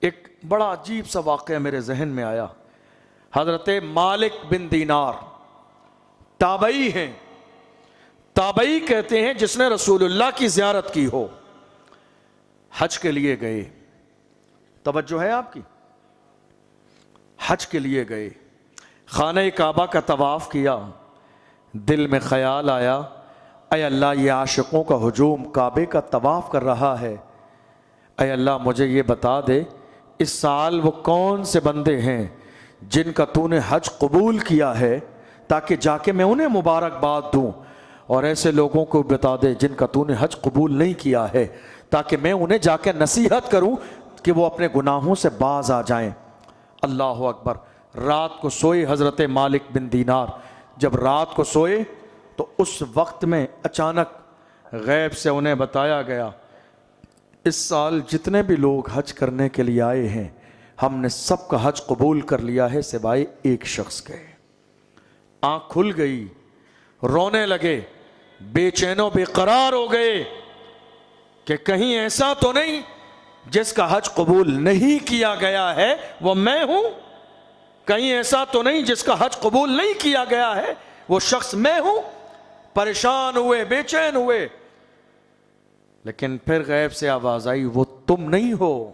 ایک بڑا عجیب سا واقعہ میرے ذہن میں آیا۔ حضرت مالک بن دینار تابعی ہیں، تابعی کہتے ہیں جس نے رسول اللہ کی زیارت کی ہو، حج کے لیے گئے، توجہ ہے آپ کی، حج کے لیے گئے، خانہ کعبہ کا طواف کیا، دل میں خیال آیا اے اللہ یہ عاشقوں کا ہجوم کعبے کا طواف کر رہا ہے، اے اللہ مجھے یہ بتا دے اس سال وہ کون سے بندے ہیں جن کا تو نے حج قبول کیا ہے تاکہ جا کے میں انہیں مبارکباد دوں، اور ایسے لوگوں کو بتا دے جن کا تو نے حج قبول نہیں کیا ہے تاکہ میں انہیں جا کے نصیحت کروں کہ وہ اپنے گناہوں سے باز آ جائیں۔ اللہ اکبر۔ رات کو سوئے حضرت مالک بن دینار، جب رات کو سوئے تو اس وقت میں اچانک غیب سے انہیں بتایا گیا اس سال جتنے بھی لوگ حج کرنے کے لیے آئے ہیں ہم نے سب کا حج قبول کر لیا ہے سوائے ایک شخص کے۔ آنکھ کھل گئی، رونے لگے، بے چین و بے قرار ہو گئے کہ کہیں ایسا تو نہیں جس کا حج قبول نہیں کیا گیا ہے وہ میں ہوں، کہیں ایسا تو نہیں جس کا حج قبول نہیں کیا گیا ہے وہ شخص میں ہوں۔ پریشان ہوئے، بے چین ہوئے، لیکن پھر غیب سے آواز آئی وہ تم نہیں ہو،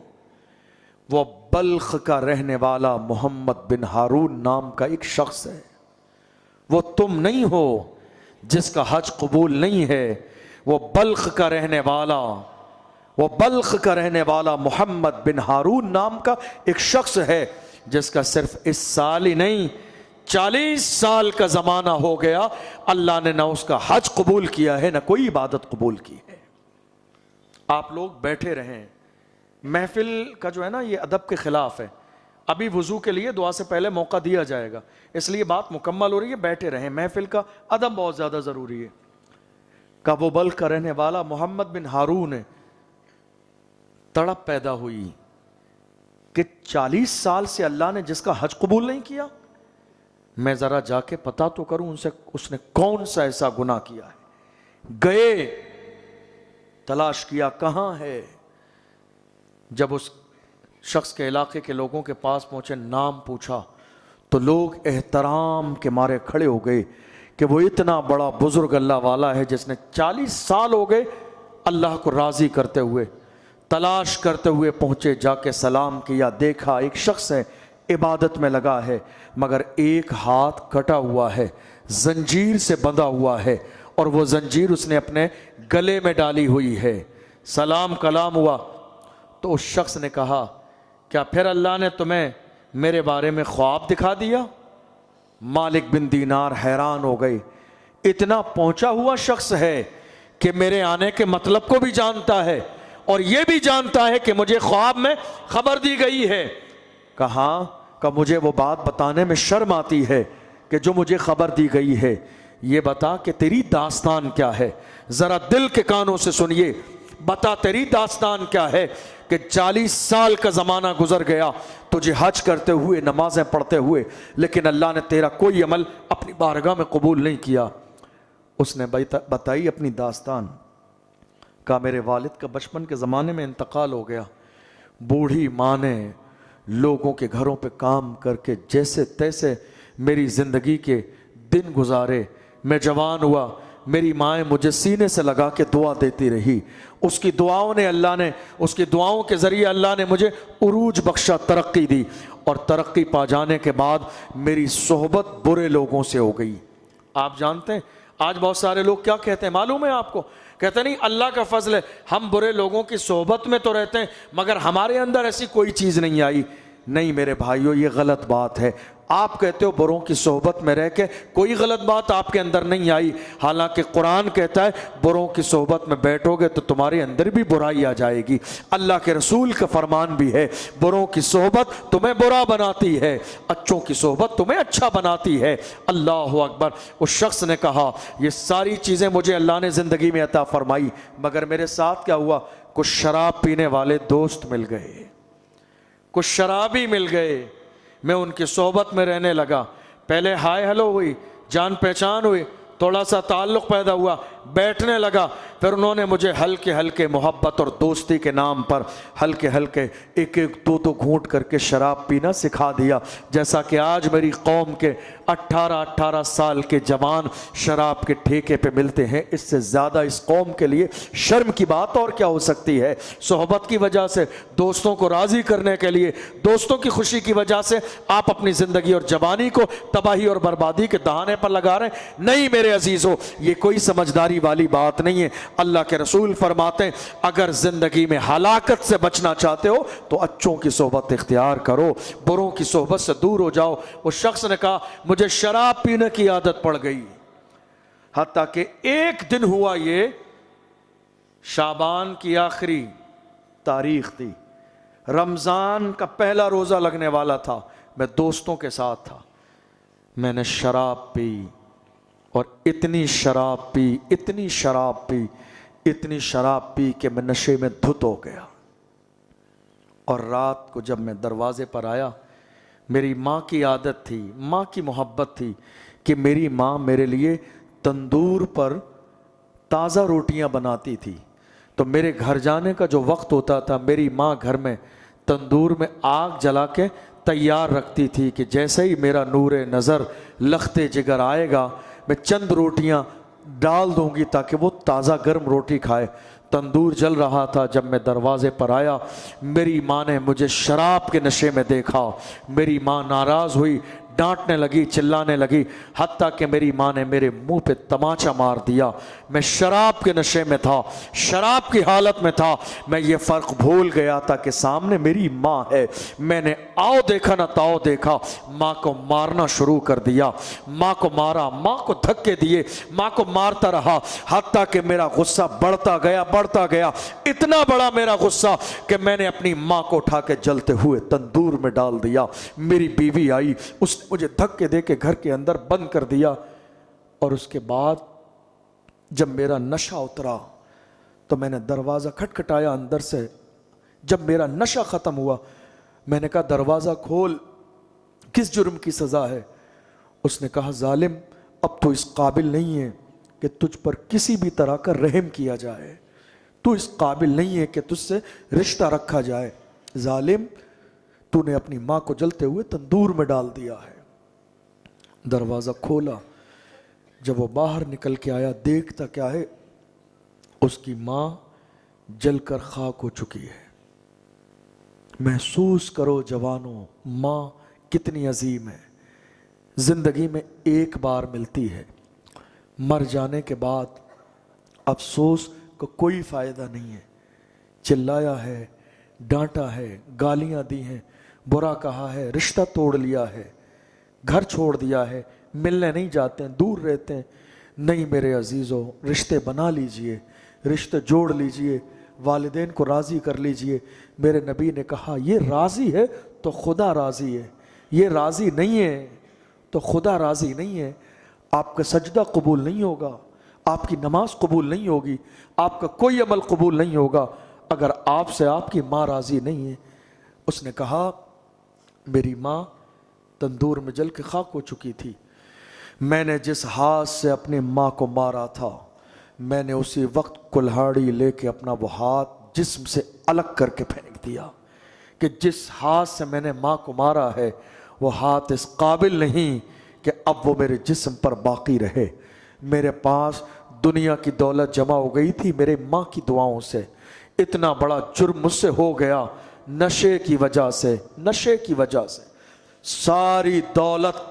وہ بلخ کا رہنے والا محمد بن ہارون نام کا ایک شخص ہے، وہ تم نہیں ہو جس کا حج قبول نہیں ہے، وہ بلخ کا رہنے والا محمد بن ہارون نام کا ایک شخص ہے جس کا صرف اس سال ہی نہیں 40 سال کا زمانہ ہو گیا اللہ نے نہ اس کا حج قبول کیا ہے نہ کوئی عبادت قبول کی ہے۔ آپ لوگ بیٹھے رہیں، محفل کا جو ہے نا یہ ادب کے خلاف ہے، ابھی وضو کے لیے دعا سے پہلے موقع دیا جائے گا، اس لیے بات مکمل ہو رہی ہے، بیٹھے رہیں، محفل کا ادب بہت زیادہ ضروری ہے۔ کہ وہ بلخ کا رہنے والا محمد بن ہارون ہے، تڑپ پیدا ہوئی کہ 40 سال سے اللہ نے جس کا حج قبول نہیں کیا، میں ذرا جا کے پتا تو کروں ان سے اس نے کون سا ایسا گناہ کیا ہے۔ گئے، تلاش کیا کہاں ہے، جب اس شخص کے علاقے کے لوگوں کے پاس پہنچے، نام پوچھا تو لوگ احترام کے مارے کھڑے ہو گئے کہ وہ اتنا بڑا بزرگ اللہ والا ہے جس نے 40 سال ہو گئے اللہ کو راضی کرتے ہوئے، تلاش کرتے ہوئے پہنچے، جا کے سلام کیا، دیکھا ایک شخص ہے عبادت میں لگا ہے مگر ایک ہاتھ کٹا ہوا ہے، زنجیر سے بندھا ہوا ہے اور وہ زنجیر اس نے اپنے گلے میں ڈالی ہوئی ہے۔ سلام کلام ہوا تو اس شخص نے کہا کیا پھر اللہ نے تمہیں میرے بارے میں خواب دکھا دیا؟ مالک بن دینار حیران ہو گئی، اتنا پہنچا ہوا شخص ہے کہ میرے آنے کے مطلب کو بھی جانتا ہے اور یہ بھی جانتا ہے کہ مجھے خواب میں خبر دی گئی ہے۔ کہا کہ مجھے وہ بات بتانے میں شرم آتی ہے کہ جو مجھے خبر دی گئی ہے، یہ بتا کہ تیری داستان کیا ہے، ذرا دل کے کانوں سے سنیے، بتا تیری داستان کیا ہے کہ 40 سال کا زمانہ گزر گیا تجھے حج کرتے ہوئے، نمازیں پڑھتے ہوئے، لیکن اللہ نے تیرا کوئی عمل اپنی بارگاہ میں قبول نہیں کیا۔ اس نے بتائی اپنی داستان، کہا میرے والد کا بچپن کے زمانے میں انتقال ہو گیا، بوڑھی ماں نے لوگوں کے گھروں پہ کام کر کے جیسے تیسے میری زندگی کے دن گزارے، میں جوان ہوا، میری ماں مجھے سینے سے لگا کے دعا دیتی رہی، اس کی دعاؤں کے ذریعے اللہ نے مجھے عروج بخشا، ترقی دی، اور ترقی پا جانے کے بعد میری صحبت برے لوگوں سے ہو گئی۔ آپ جانتے ہیں آج بہت سارے لوگ کیا کہتے ہیں معلوم ہے آپ کو؟ کہتے نہیں اللہ کا فضل ہے، ہم برے لوگوں کی صحبت میں تو رہتے ہیں مگر ہمارے اندر ایسی کوئی چیز نہیں آئی۔ نہیں میرے بھائیو، یہ غلط بات ہے۔ آپ کہتے ہو بروں کی صحبت میں رہ کے کوئی غلط بات آپ کے اندر نہیں آئی، حالانکہ قرآن کہتا ہے بروں کی صحبت میں بیٹھو گے تو تمہارے اندر بھی برائی آ جائے گی۔ اللہ کے رسول کا فرمان بھی ہے بروں کی صحبت تمہیں برا بناتی ہے، اچھوں کی صحبت تمہیں اچھا بناتی ہے۔ اللہ اکبر۔ اس شخص نے کہا یہ ساری چیزیں مجھے اللہ نے زندگی میں عطا فرمائی، مگر میرے ساتھ کیا ہوا؟ کچھ شراب پینے والے دوست مل گئے، کچھ شرابی مل گئے، میں ان کی صحبت میں رہنے لگا، پہلے ہائے ہلو ہوئی، جان پہچان ہوئی، تھوڑا سا تعلق پیدا ہوا، بیٹھنے لگا، پھر انہوں نے مجھے ہلکے ہلکے محبت اور دوستی کے نام پر ہلکے ہلکے ایک ایک دو گھونٹ کر کے شراب پینا سکھا دیا، جیسا کہ آج میری قوم کے 18 سال کے جوان شراب کے ٹھیکے پہ ملتے ہیں۔ اس سے زیادہ اس قوم کے لیے شرم کی بات اور کیا ہو سکتی ہے؟ صحبت کی وجہ سے، دوستوں کو راضی کرنے کے لیے، دوستوں کی خوشی کی وجہ سے آپ اپنی زندگی اور جوانی کو تباہی اور بربادی کے دہانے پر لگا رہے ہیں۔ نہیں میرے عزیزو، یہ کوئی سمجھداری والی بات نہیں ہے۔ اللہ کے رسول فرماتے ہیں اگر زندگی میں ہلاکت سے بچنا چاہتے ہو تو اچھوں کی صحبت اختیار کرو، بروں کی صحبت سے دور ہو جاؤ۔ اس شخص نے کہا مجھے شراب پینے کی عادت پڑ گئی، حتیٰ کہ ایک دن ہوا، یہ شعبان کی آخری تاریخ تھی، رمضان کا پہلا روزہ لگنے والا تھا، میں دوستوں کے ساتھ تھا، میں نے شراب پی اور اتنی شراب پی کہ میں نشے میں دھت ہو گیا۔ اور رات کو جب میں دروازے پر آیا، میری ماں کی عادت تھی، ماں کی محبت تھی کہ میری ماں میرے لیے تندور پر تازہ روٹیاں بناتی تھی، تو میرے گھر جانے کا جو وقت ہوتا تھا میری ماں گھر میں تندور میں آگ جلا کے تیار رکھتی تھی کہ جیسے ہی میرا نور نظر لختے جگر آئے گا میں چند روٹیاں ڈال دوں گی تاکہ وہ تازہ گرم روٹی کھائے۔ تندور جل رہا تھا، جب میں دروازے پر آیا میری ماں نے مجھے شراب کے نشے میں دیکھا، میری ماں ناراض ہوئی، ڈانٹنے لگی، چلانے لگی، حتیٰ کہ میری ماں نے میرے منہ پہ تماچا مار دیا۔ میں شراب کے نشے میں تھا، شراب کی حالت میں تھا، میں یہ فرق بھول گیا تھا کہ سامنے میری ماں ہے۔ میں نے آؤ دیکھا نہ تاؤ دیکھا، ماں کو مارنا شروع کر دیا، ماں کو مارا، ماں کو دھکے دیے، ماں کو مارتا رہا، حتیٰ کہ میرا غصہ بڑھتا گیا، اتنا بڑا میرا غصہ کہ میں نے اپنی ماں کو اٹھا کے جلتے ہوئے تندور میں ڈال دیا۔ میری بیوی آئی، اس نے مجھے دھکے دے کے گھر کے اندر بند کر دیا، اور اس کے بعد جب میرا نشہ اترا تو میں نے دروازہ کھٹکھٹایا اندر سے۔ جب میرا نشہ ختم ہوا میں نے کہا دروازہ کھول، کس جرم کی سزا ہے؟ اس نے کہا ظالم، اب تو اس قابل نہیں ہے کہ تجھ پر کسی بھی طرح کا رحم کیا جائے، تو اس قابل نہیں ہے کہ تجھ سے رشتہ رکھا جائے، ظالم تو نے اپنی ماں کو جلتے ہوئے تندور میں ڈال دیا ہے۔ دروازہ کھولا، جب وہ باہر نکل کے آیا دیکھتا کیا ہے، اس کی ماں جل کر خاک ہو چکی ہے۔ محسوس کرو جوانوں، ماں کتنی عظیم ہے، زندگی میں ایک بار ملتی ہے، مر جانے کے بعد افسوس کا کوئی فائدہ نہیں ہے۔ چلایا ہے، ڈانٹا ہے، گالیاں دی ہیں، برا کہا ہے، رشتہ توڑ لیا ہے، گھر چھوڑ دیا ہے، ملنے نہیں جاتے ہیں، دور رہتے ہیں. نہیں میرے عزیزو، رشتے بنا لیجئے، رشتے جوڑ لیجئے، والدین کو راضی کر لیجئے. میرے نبی نے کہا یہ راضی ہے تو خدا راضی ہے، یہ راضی نہیں ہے تو خدا راضی نہیں ہے. آپ کا سجدہ قبول نہیں ہوگا، آپ کی نماز قبول نہیں ہوگی، آپ کا کوئی عمل قبول نہیں ہوگا اگر آپ سے آپ کی ماں راضی نہیں ہے. اس نے کہا میری ماں تندور میں جل کے خاک ہو چکی تھی، میں نے جس ہاتھ سے اپنی ماں کو مارا تھا میں نے اسی وقت کلہاڑی لے کے اپنا وہ ہاتھ جسم سے الگ کر کے پھینک دیا کہ جس ہاتھ سے میں نے ماں کو مارا ہے وہ ہاتھ اس قابل نہیں کہ اب وہ میرے جسم پر باقی رہے. میرے پاس دنیا کی دولت جمع ہو گئی تھی میرے ماں کی دعاؤں سے. اتنا بڑا جرم مجھ سے ہو گیا نشے کی وجہ سے، نشے کی وجہ سے. ساری دولت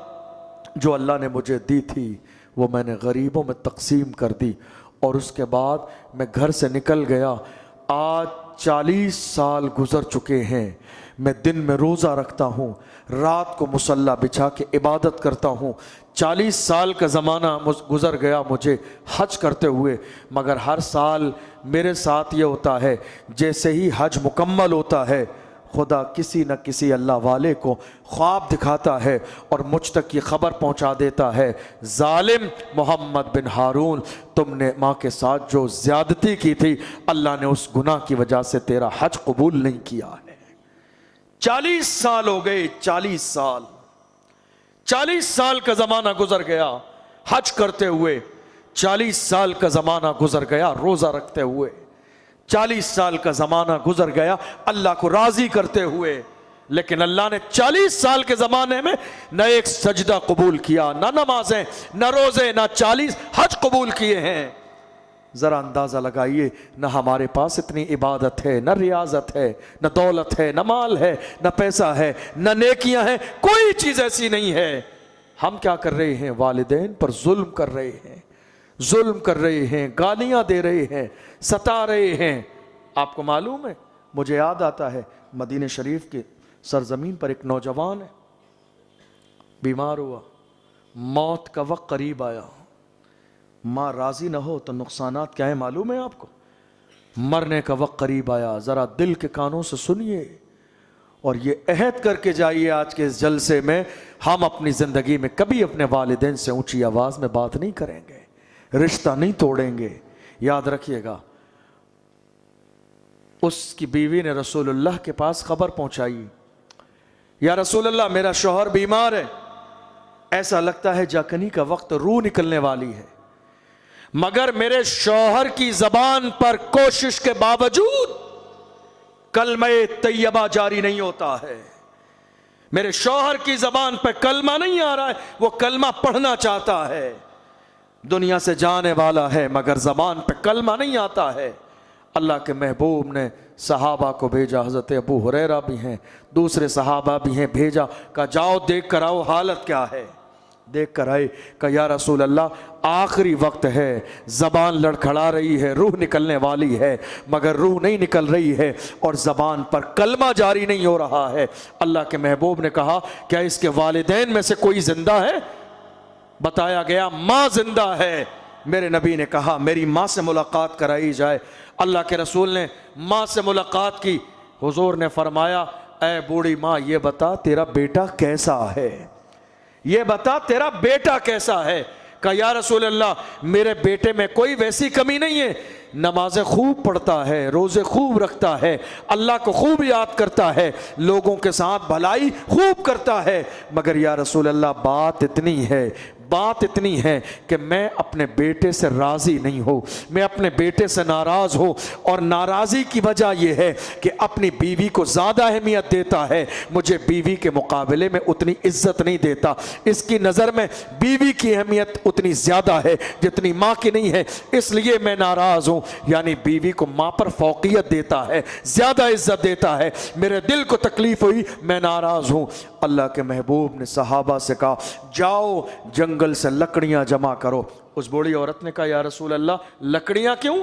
جو اللہ نے مجھے دی تھی وہ میں نے غریبوں میں تقسیم کر دی اور اس کے بعد میں گھر سے نکل گیا. آج 40 سال گزر چکے ہیں. میں دن میں روزہ رکھتا ہوں، رات کو مصلی بچھا کے عبادت کرتا ہوں. 40 سال کا زمانہ گزر گیا مجھے حج کرتے ہوئے، مگر ہر سال میرے ساتھ یہ ہوتا ہے جیسے ہی حج مکمل ہوتا ہے خدا کسی نہ کسی اللہ والے کو خواب دکھاتا ہے اور مجھ تک یہ خبر پہنچا دیتا ہے ظالم محمد بن ہارون، تم نے ماں کے ساتھ جو زیادتی کی تھی اللہ نے اس گناہ کی وجہ سے تیرا حج قبول نہیں کیا ہے. 40 سال ہو گئے، 40 سال کا زمانہ گزر گیا حج کرتے ہوئے، 40 سال کا زمانہ گزر گیا روزہ رکھتے ہوئے، 40 سال کا زمانہ گزر گیا اللہ کو راضی کرتے ہوئے. لیکن اللہ نے 40 سال کے زمانے میں نہ ایک سجدہ قبول کیا، نہ نمازیں، نہ روزے، نہ 40 حج قبول کیے ہیں. ذرا اندازہ لگائیے، نہ ہمارے پاس اتنی عبادت ہے، نہ ریاضت ہے، نہ دولت ہے، نہ مال ہے، نہ پیسہ ہے، نہ نیکیاں ہیں، کوئی چیز ایسی نہیں ہے. ہم کیا کر رہے ہیں؟ والدین پر ظلم کر رہے ہیں، ظلم کر رہے ہیں، گالیاں دے رہے ہیں، ستا رہے ہیں. آپ کو معلوم ہے، مجھے یاد آتا ہے مدینہ شریف کے سرزمین پر ایک نوجوان ہے، بیمار ہوا، موت کا وقت قریب آیا. ماں راضی نہ ہو تو نقصانات کیا ہے معلوم ہے آپ کو؟ مرنے کا وقت قریب آیا. ذرا دل کے کانوں سے سنیے اور یہ عہد کر کے جائیے آج کے اس جلسے میں، ہم اپنی زندگی میں کبھی اپنے والدین سے اونچی آواز میں بات نہیں کریں گے، رشتہ نہیں توڑیں گے. یاد رکھیے گا، اس کی بیوی نے رسول اللہ کے پاس خبر پہنچائی، یا رسول اللہ میرا شوہر بیمار ہے، ایسا لگتا ہے جاکنی کا وقت، روح نکلنے والی ہے، مگر میرے شوہر کی زبان پر کوشش کے باوجود کلمہ طیبہ جاری نہیں ہوتا ہے. میرے شوہر کی زبان پہ کلمہ نہیں آ رہا ہے، وہ کلمہ پڑھنا چاہتا ہے، دنیا سے جانے والا ہے مگر زبان پہ کلمہ نہیں آتا ہے. اللہ کے محبوب نے صحابہ کو بھیجا، حضرت ابو ہریرہ بھی ہیں، دوسرے صحابہ بھی ہیں، بھیجا، کہا جاؤ دیکھ کر آؤ حالت کیا ہے. دیکھ کر آئے، کہا یا رسول اللہ آخری وقت ہے، زبان لڑکھڑا رہی ہے، روح نکلنے والی ہے مگر روح نہیں نکل رہی ہے اور زبان پر کلمہ جاری نہیں ہو رہا ہے. اللہ کے محبوب نے کہا کیا اس کے والدین میں سے کوئی زندہ ہے؟ بتایا گیا ماں زندہ ہے. میرے نبی نے کہا میری ماں سے ملاقات کرائی جائے. اللہ کے رسول نے ماں سے ملاقات کی. حضور نے فرمایا اے بوڑھی ماں یہ بتا تیرا بیٹا کیسا ہے، یہ بتا تیرا بیٹا کیسا ہے. کہا یا رسول اللہ میرے بیٹے میں کوئی ویسی کمی نہیں ہے، نمازیں خوب پڑھتا ہے، روزے خوب رکھتا ہے، اللہ کو خوب یاد کرتا ہے، لوگوں کے ساتھ بھلائی خوب کرتا ہے، مگر یا رسول اللہ بات اتنی ہے کہ میں اپنے بیٹے سے راضی نہیں ہوں، میں اپنے بیٹے سے ناراض ہوں، اور ناراضی کی وجہ یہ ہے کہ اپنی بیوی کو زیادہ اہمیت دیتا ہے، مجھے بیوی کے مقابلے میں اتنی عزت نہیں دیتا. اس کی نظر میں بیوی کی اہمیت اتنی زیادہ ہے جتنی ماں کی نہیں ہے، اس لیے میں ناراض ہوں. یعنی بیوی کو ماں پر فوقیت دیتا ہے، زیادہ عزت دیتا ہے، میرے دل کو تکلیف ہوئی، میں ناراض ہوں. اللہ کے محبوب نے صحابہ سے کہا جاؤ جنگل سے لکڑیاں جمع کرو. اس بوڑھی عورت نے کہا یا رسول اللہ لکڑیاں کیوں؟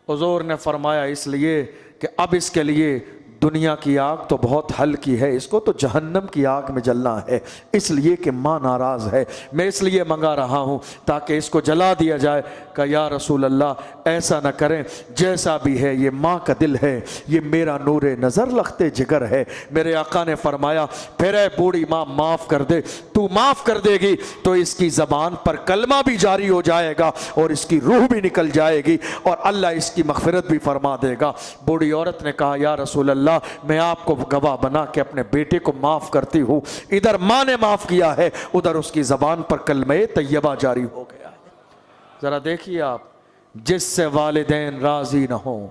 حضور نے فرمایا اس لیے کہ اب اس کے لیے دنیا کی آگ تو بہت ہلکی ہے، اس کو تو جہنم کی آگ میں جلنا ہے، اس لیے کہ ماں ناراض ہے، میں اس لیے منگا رہا ہوں تاکہ اس کو جلا دیا جائے۔ کہ یا رسول اللہ ایسا نہ کریں، جیسا بھی ہے یہ ماں کا دل ہے، یہ میرا نور نظر لختے جگر ہے۔ میرے آقا نے فرمایا پھر اے بوڑھی ماں معاف کر دے، تو معاف کر دے گی تو اس کی زبان پر کلمہ بھی جاری ہو جائے گا اور اس کی روح بھی نکل جائے گی اور اللہ اس کی مغفرت بھی فرما دے گا۔ بوڑھی عورت نے کہا یا رسول اللہ میں آپ کو گواہ بنا کے اپنے بیٹے کو معاف کرتی ہوں، ادھر ماں نے معاف کیا ہے، ادھر اس کی زبان پر کلمہ طیبہ جاری ہو گیا ہے۔ ذرا دیکھیے آپ، جس سے والدین راضی نہ ہوں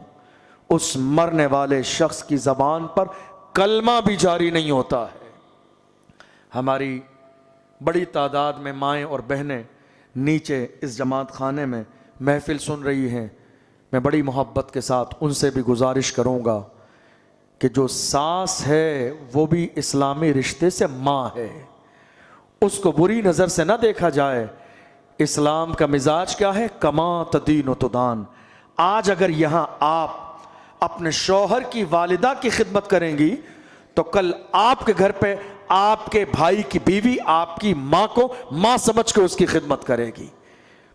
اس مرنے والے شخص کی زبان پر کلمہ بھی جاری نہیں ہوتا ہے۔ ہماری بڑی تعداد میں مائیں اور بہنیں نیچے اس جماعت خانے میں محفل سن رہی ہیں، میں بڑی محبت کے ساتھ ان سے بھی گزارش کروں گا کہ جو ساس ہے وہ بھی اسلامی رشتے سے ماں ہے، اس کو بری نظر سے نہ دیکھا جائے۔ اسلام کا مزاج کیا ہے؟ کما تدین و تدان۔ آج اگر یہاں آپ اپنے شوہر کی والدہ کی خدمت کریں گی تو کل آپ کے گھر پہ آپ کے بھائی کی بیوی آپ کی ماں کو ماں سمجھ کے اس کی خدمت کرے گی،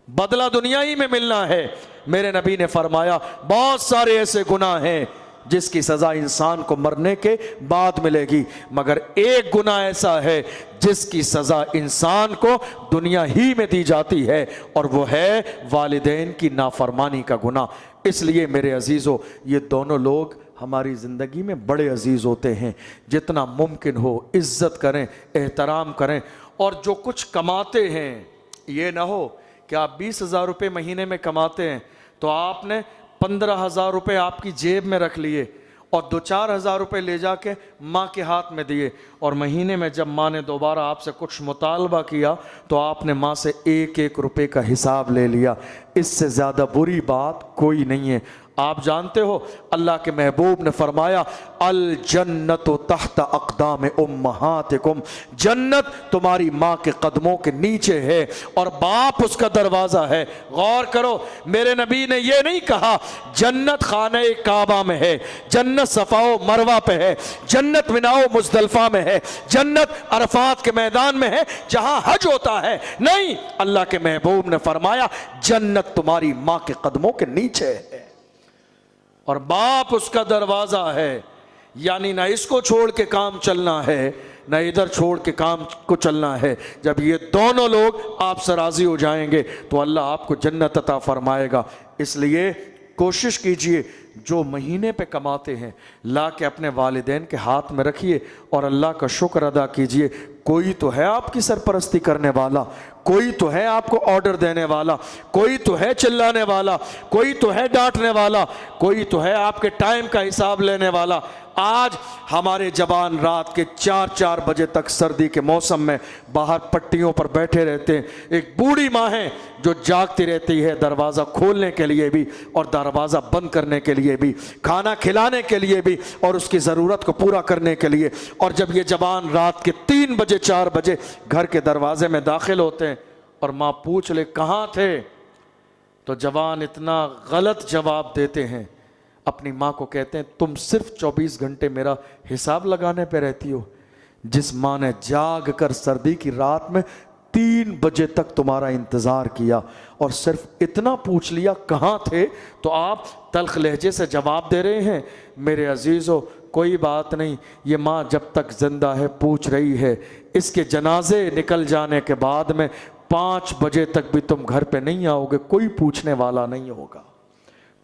بدلہ دنیا ہی میں ملنا ہے۔ میرے نبی نے فرمایا بہت سارے ایسے گناہ ہیں جس کی سزا انسان کو مرنے کے بعد ملے گی، مگر ایک گناہ ایسا ہے جس کی سزا انسان کو دنیا ہی میں دی جاتی ہے، اور وہ ہے والدین کی نافرمانی کا گناہ۔ اس لیے میرے عزیزو، یہ دونوں لوگ ہماری زندگی میں بڑے عزیز ہوتے ہیں، جتنا ممکن ہو عزت کریں، احترام کریں، اور جو کچھ کماتے ہیں یہ نہ ہو کہ آپ 20,000 روپے مہینے میں کماتے ہیں تو آپ نے 15,000 روپے آپ کی جیب میں رکھ لیے اور 2-4 ہزار روپے لے جا کے ماں کے ہاتھ میں دیے، اور مہینے میں جب ماں نے دوبارہ آپ سے کچھ مطالبہ کیا تو آپ نے ماں سے 1-1 روپے کا حساب لے لیا۔ اس سے زیادہ بری بات کوئی نہیں ہے۔ آپ جانتے ہو اللہ کے محبوب نے فرمایا الجنت تحت اقدام امہاتکم، جنت تمہاری ماں کے قدموں کے نیچے ہے اور باپ اس کا دروازہ ہے۔ غور کرو، میرے نبی نے یہ نہیں کہا جنت خانہ کعبہ میں ہے، جنت صفا و مروہ پہ ہے، جنت مینا و مزدلفہ میں ہے، جنت عرفات کے میدان میں ہے جہاں حج ہوتا ہے۔ نہیں، اللہ کے محبوب نے فرمایا جنت تمہاری ماں کے قدموں کے نیچے ہے اور باپ اس کا دروازہ ہے، یعنی نہ اس کو چھوڑ کے کام چلنا ہے نہ ادھر چھوڑ کے کام کو چلنا ہے۔ جب یہ دونوں لوگ آپ سے راضی ہو جائیں گے تو اللہ آپ کو جنت عطا فرمائے گا۔ اس لیے کوشش کیجئے جو مہینے پہ کماتے ہیں لا کے اپنے والدین کے ہاتھ میں رکھیے اور اللہ کا شکر ادا کیجئے۔ کوئی تو ہے آپ کی سرپرستی کرنے والا، کوئی تو ہے آپ کو آرڈر دینے والا، کوئی تو ہے چلانے والا، کوئی تو ہے ڈانٹنے والا، کوئی تو ہے آپ کے ٹائم کا حساب لینے والا۔ آج ہمارے جوان رات کے 4 بجے تک سردی کے موسم میں باہر پٹیوں پر بیٹھے رہتے ہیں۔ ایک بوڑھی ماں ہے جو جاگتی رہتی ہے دروازہ کھولنے کے لیے بھی اور دروازہ بند کرنے کے لیے بھی، کھانا کھلانے کے لیے بھی اور اس کی ضرورت کو پورا کرنے کے لیے۔ اور جب یہ جوان رات کے 3 بجے 4 بجے گھر کے دروازے میں داخل ہوتے ہیں اور ماں پوچھ لے کہاں تھے تو جوان اتنا غلط جواب دیتے ہیں، اپنی ماں کو کہتے ہیں تم صرف 24 گھنٹے میرا حساب لگانے پہ رہتی ہو۔ جس ماں نے جاگ کر سردی کی رات میں 3 بجے تک تمہارا انتظار کیا اور صرف اتنا پوچھ لیا کہاں تھے، تو آپ تلخ لہجے سے جواب دے رہے ہیں۔ میرے عزیزو، کوئی بات نہیں، یہ ماں جب تک زندہ ہے پوچھ رہی ہے، اس کے جنازے نکل جانے کے بعد میں 5 بجے تک بھی تم گھر پہ نہیں آؤ گے، کوئی پوچھنے والا نہیں ہوگا،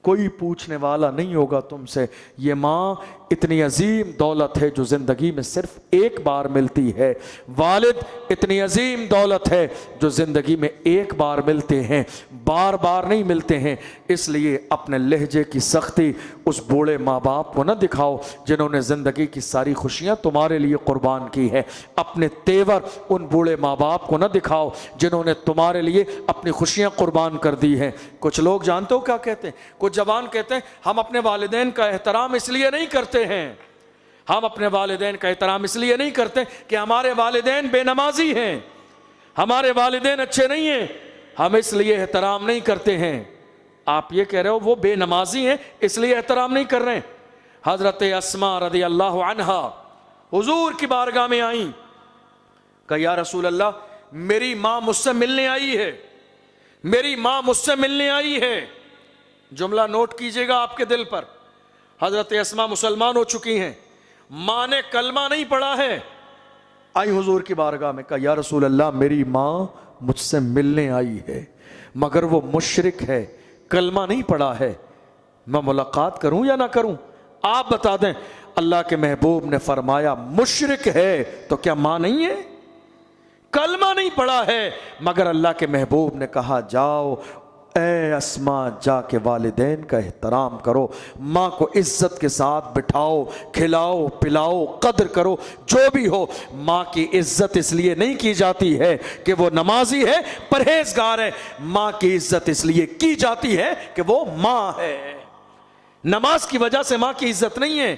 کوئی پوچھنے والا نہیں ہوگا تم سے۔ یہ ماں اتنی عظیم دولت ہے جو زندگی میں صرف ایک بار ملتی ہے، والد اتنی عظیم دولت ہے جو زندگی میں ایک بار ملتے ہیں، بار بار نہیں ملتے ہیں۔ اس لیے اپنے لہجے کی سختی اس بوڑھے ماں باپ کو نہ دکھاؤ جنہوں نے زندگی کی ساری خوشیاں تمہارے لیے قربان کی ہے۔ اپنے تیور ان بوڑھے ماں باپ کو نہ دکھاؤ جنہوں نے تمہارے لیے اپنی خوشیاں قربان کر دی ہیں۔ کچھ لوگ جانتے ہو کیا کہتے ہیں؟ کچھ جوان کہتے ہیں ہم اپنے والدین کا احترام اس لیے نہیں کرتے ہیں، ہم اپنے والدین کا احترام اس لیے نہیں کرتے کہ ہمارے والدین بے نمازی ہیں، ہمارے والدین اچھے نہیں ہیں، ہم اس لیے احترام نہیں کرتے ہیں۔ آپ یہ کہہ رہے ہو وہ بے نمازی ہیں اس لیے احترام نہیں کر رہے ہیں؟ حضرت اسما رضی اللہ عنہا حضور کی بارگاہ میں آئیں، کہا یا رسول اللہ میری ماں مجھ سے ملنے آئی ہے، میری ماں مجھ سے ملنے آئی ہے۔ جملہ نوٹ کیجئے گا آپ کے دل پر، حضرت اسما مسلمان ہو چکی ہیں، ماں نے کلمہ نہیں پڑھا ہے، آئی حضور کی بارگاہ میں، کہا یا رسول اللہ میری ماں مجھ سے ملنے آئی ہے مگر وہ مشرک ہے، کلمہ نہیں پڑھا ہے، میں ملاقات کروں یا نہ کروں؟ آپ بتا دیں۔ اللہ کے محبوب نے فرمایا مشرک ہے تو کیا ماں نہیں ہے؟ کلمہ نہیں پڑھا ہے، مگر اللہ کے محبوب نے کہا جاؤ اے اسما جا کے والدین کا احترام کرو، ماں کو عزت کے ساتھ بٹھاؤ، کھلاؤ پلاؤ، قدر کرو، جو بھی ہو۔ ماں کی عزت اس لیے نہیں کی جاتی ہے کہ وہ نمازی ہے، پرہیزگار ہے، ماں کی عزت اس لیے کی جاتی ہے کہ وہ ماں ہے۔ نماز کی وجہ سے ماں کی عزت نہیں ہے۔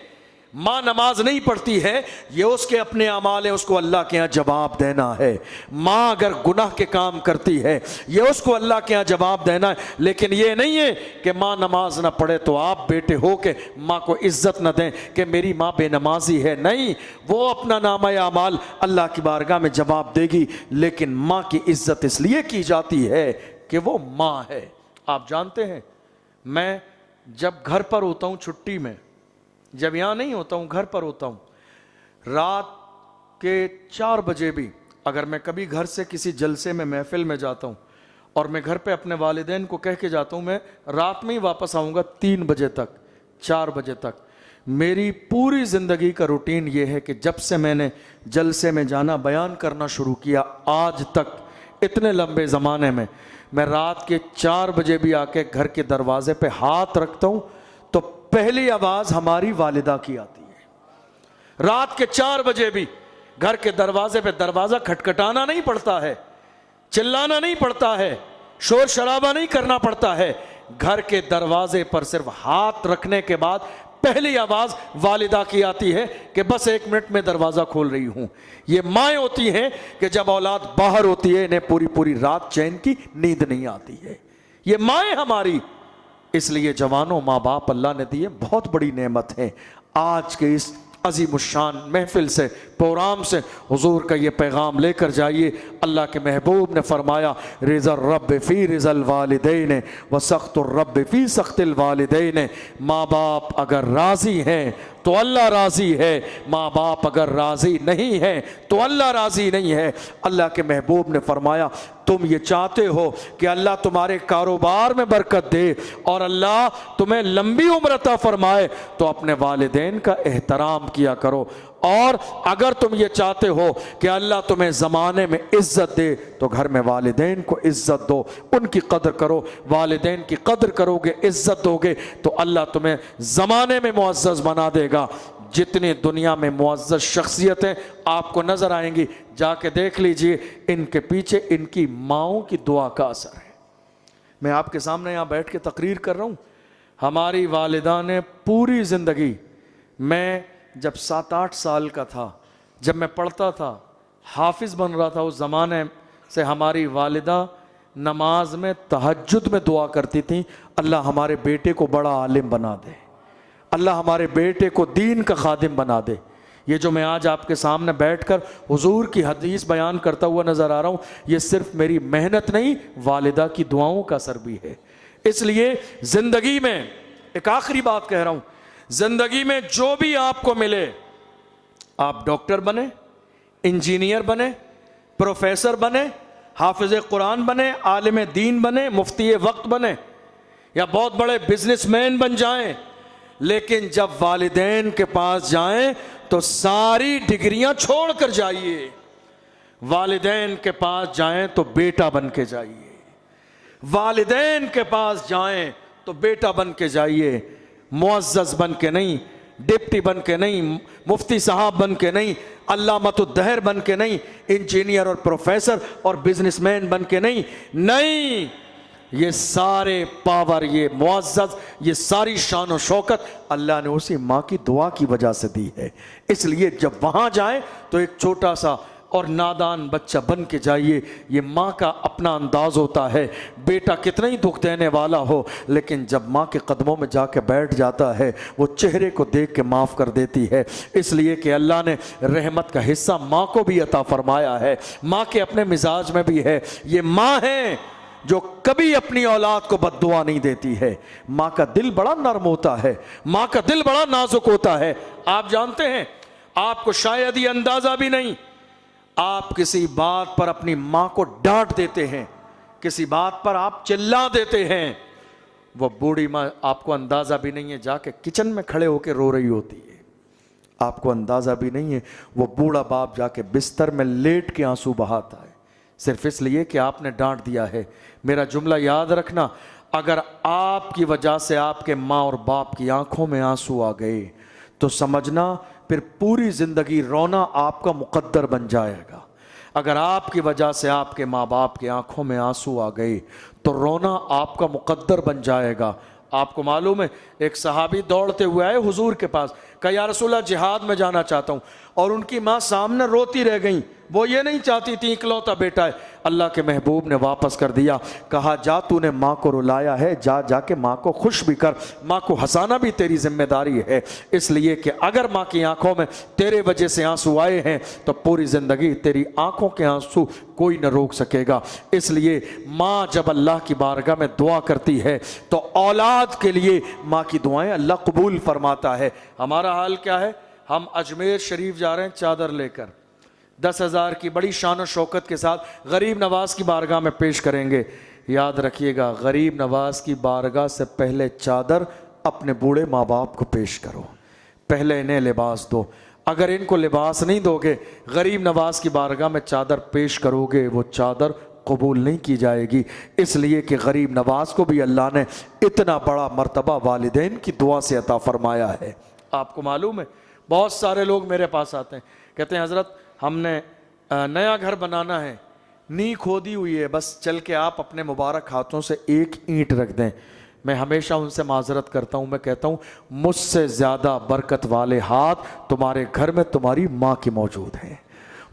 ماں نماز نہیں پڑھتی ہے، یہ اس کے اپنے اعمال ہیں، اس کو اللہ کے ہاں جواب دینا ہے۔ ماں اگر گناہ کے کام کرتی ہے، یہ اس کو اللہ کے ہاں جواب دینا ہے، لیکن یہ نہیں ہے کہ ماں نماز نہ پڑھے تو آپ بیٹے ہو کے ماں کو عزت نہ دیں کہ میری ماں بے نمازی ہے۔ نہیں، وہ اپنا نامہ اعمال اللہ کی بارگاہ میں جواب دے گی، لیکن ماں کی عزت اس لیے کی جاتی ہے کہ وہ ماں ہے۔ آپ جانتے ہیں میں جب گھر پر ہوتا ہوں چھٹی میں، جب یہاں نہیں ہوتا ہوں گھر پر ہوتا ہوں، رات کے 4 بجے بھی اگر میں کبھی گھر سے کسی جلسے میں محفل میں جاتا ہوں اور میں گھر پہ اپنے والدین کو کہہ کے جاتا ہوں میں رات میں ہی واپس آؤں گا 3 بجے تک 4 بجے تک، میری پوری زندگی کا روٹین یہ ہے کہ جب سے میں نے جلسے میں جانا بیان کرنا شروع کیا آج تک، اتنے لمبے زمانے میں رات کے 4 بجے بھی آ کے گھر کے دروازے پہ ہاتھ رکھتا ہوں تو پہلی آواز ہماری والدہ کی آتی ہے۔ رات کے 4 بجے بھی گھر کے دروازے پہ دروازہ کھٹکھٹانا نہیں پڑتا ہے، چلانا نہیں پڑتا ہے، شور شرابہ نہیں کرنا پڑتا ہے، گھر کے دروازے پر صرف ہاتھ رکھنے کے بعد پہلی آواز والدہ کی آتی ہے کہ بس 1 منٹ میں دروازہ کھول رہی ہوں۔ یہ مائیں ہوتی ہیں کہ جب اولاد باہر ہوتی ہے انہیں پوری رات چین کی نیند نہیں آتی ہے، یہ مائیں ہماری۔ اس لیے جوانوں، ماں باپ اللہ نے دیے بہت بڑی نعمت ہے۔ آج کے اس عظیم الشان محفل سے، پروگرام سے حضور کا یہ پیغام لے کر جائیے۔ اللہ کے محبوب نے فرمایا رضا الرب فی رضا الوالدین وسخط الرب فی سخط الوالدین۔ ماں باپ اگر راضی ہیں تو اللہ راضی ہے، ماں باپ اگر راضی نہیں ہیں تو اللہ راضی نہیں ہے۔ اللہ کے محبوب نے فرمایا تم یہ چاہتے ہو کہ اللہ تمہارے کاروبار میں برکت دے اور اللہ تمہیں لمبی عمر عطا فرمائے تو اپنے والدین کا احترام کیا کرو، اور اگر تم یہ چاہتے ہو کہ اللہ تمہیں زمانے میں عزت دے تو گھر میں والدین کو عزت دو، ان کی قدر کرو۔ والدین کی قدر کرو گے، عزت دو گے تو اللہ تمہیں زمانے میں معزز بنا دے گا۔ جتنے دنیا میں معزز شخصیتیں آپ کو نظر آئیں گی، جا کے دیکھ لیجئے ان کے پیچھے ان کی ماؤں کی دعا کا اثر ہے۔ میں آپ کے سامنے یہاں بیٹھ کے تقریر کر رہا ہوں، ہماری والدہ نے پوری زندگی، میں جب 7-8 سال کا تھا، جب میں پڑھتا تھا، حافظ بن رہا تھا، اس زمانے سے ہماری والدہ نماز میں تہجد میں دعا کرتی تھیں اللہ ہمارے بیٹے کو بڑا عالم بنا دے، اللہ ہمارے بیٹے کو دین کا خادم بنا دے۔ یہ جو میں آج آپ کے سامنے بیٹھ کر حضور کی حدیث بیان کرتا ہوا نظر آ رہا ہوں، یہ صرف میری محنت نہیں، والدہ کی دعاؤں کا اثر بھی ہے۔ اس لیے زندگی میں ایک آخری بات کہہ رہا ہوں، زندگی میں جو بھی آپ کو ملے، آپ ڈاکٹر بنے، انجینئر بنے، پروفیسر بنے، حافظ قرآن بنے، عالم دین بنے، مفتی وقت بنے، یا بہت بڑے بزنس مین بن جائیں، لیکن جب والدین کے پاس جائیں تو ساری ڈگریاں چھوڑ کر جائیے۔ والدین کے پاس جائیں تو بیٹا بن کے جائیے، والدین کے پاس جائیں تو بیٹا بن کے جائیے، معزز بن کے نہیں، ڈپٹی بن کے نہیں، مفتی صاحب بن کے نہیں، علامۃ الدہر بن کے نہیں، انجینئر اور پروفیسر اور بزنس مین بن کے نہیں، یہ سارے پاور، یہ معزز، یہ ساری شان و شوکت اللہ نے اسی ماں کی دعا کی وجہ سے دی ہے۔ اس لیے جب وہاں جائیں تو ایک چھوٹا سا اور نادان بچہ بن کے جائیے. یہ ماں کا اپنا انداز ہوتا ہے. بیٹا کتنا ہی دکھ دینے والا ہو لیکن جب ماں کے قدموں میں جا کے بیٹھ جاتا ہے وہ چہرے کو دیکھ کے معاف کر دیتی ہے. اس لیے کہ اللہ نے رحمت کا حصہ ماں کو بھی عطا فرمایا ہے. ماں کے اپنے مزاج میں بھی ہے. یہ ماں ہے جو کبھی اپنی اولاد کو بد دعا نہیں دیتی ہے. ماں کا دل بڑا نرم ہوتا ہے. ماں کا دل بڑا نازک ہوتا ہے. آپ جانتے ہیں، آپ کو شاید یہ اندازہ بھی نہیں، آپ کسی بات پر اپنی ماں کو ڈانٹ دیتے ہیں، کسی بات پر آپ چلا دیتے ہیں، وہ بوڑھی ماں آپ کو اندازہ بھی نہیں ہے جا کے کچن میں کھڑے ہو کے رو رہی ہوتی ہے. آپ کو اندازہ بھی نہیں ہے وہ بوڑھا باپ جا کے بستر میں لیٹ کے آنسو بہاتا ہے صرف اس لیے کہ آپ نے ڈانٹ دیا ہے. میرا جملہ یاد رکھنا، اگر آپ کی وجہ سے آپ کے ماں اور باپ کی آنکھوں میں آنسو آ گئے تو سمجھنا پھر پوری زندگی رونا آپ کا مقدر بن جائے گا. اگر آپ کی وجہ سے آپ کے ماں باپ کی آنکھوں میں آنسو آ گئے تو رونا آپ کا مقدر بن جائے گا. آپ کو معلوم ہے ایک صحابی دوڑتے ہوئے آئے حضور کے پاس، کہا یا رسول اللہ جہاد میں جانا چاہتا ہوں، اور ان کی ماں سامنے روتی رہ گئیں. وہ یہ نہیں چاہتی تھی اکلوتا بیٹا ہے. اللہ کے محبوب نے واپس کر دیا، کہا جا تو نے ماں کو رلایا ہے، جا کے ماں کو خوش بھی کر. ماں کو ہنسانا بھی تیری ذمہ داری ہے، اس لیے کہ اگر ماں کی آنکھوں میں تیرے وجہ سے آنسو آئے ہیں تو پوری زندگی تیری آنکھوں کے آنسو کوئی نہ روک سکے گا. اس لیے ماں جب اللہ کی بارگاہ میں دعا کرتی ہے تو اولاد کے لیے ماں کی دعائیں اللہ قبول فرماتا ہے. ہمارا حال کیا ہے؟ ہم اجمیر شریف جا رہے ہیں چادر لے کر، 10,000 کی بڑی شان و شوکت کے ساتھ غریب نواز کی بارگاہ میں پیش کریں گے. یاد رکھیے گا غریب نواز کی بارگاہ سے پہلے چادر اپنے بوڑھے ماں باپ کو پیش کرو، پہلے انہیں لباس دو. اگر ان کو لباس نہیں دو گے، غریب نواز کی بارگاہ میں چادر پیش کرو گے، وہ چادر قبول نہیں کی جائے گی. اس لیے کہ غریب نواز کو بھی اللہ نے اتنا بڑا مرتبہ والدین کی دعا سے عطا فرمایا ہے. آپ کو معلوم ہے بہت سارے لوگ میرے پاس آتے ہیں، کہتے ہیں حضرت ہم نے نیا گھر بنانا ہے، نی کھودی ہوئی ہے، بس چل کے آپ اپنے مبارک ہاتھوں سے ایک اینٹ رکھ دیں. میں ہمیشہ ان سے معذرت کرتا ہوں، میں کہتا ہوں مجھ سے زیادہ برکت والے ہاتھ تمہارے گھر میں تمہاری ماں کے موجود ہیں،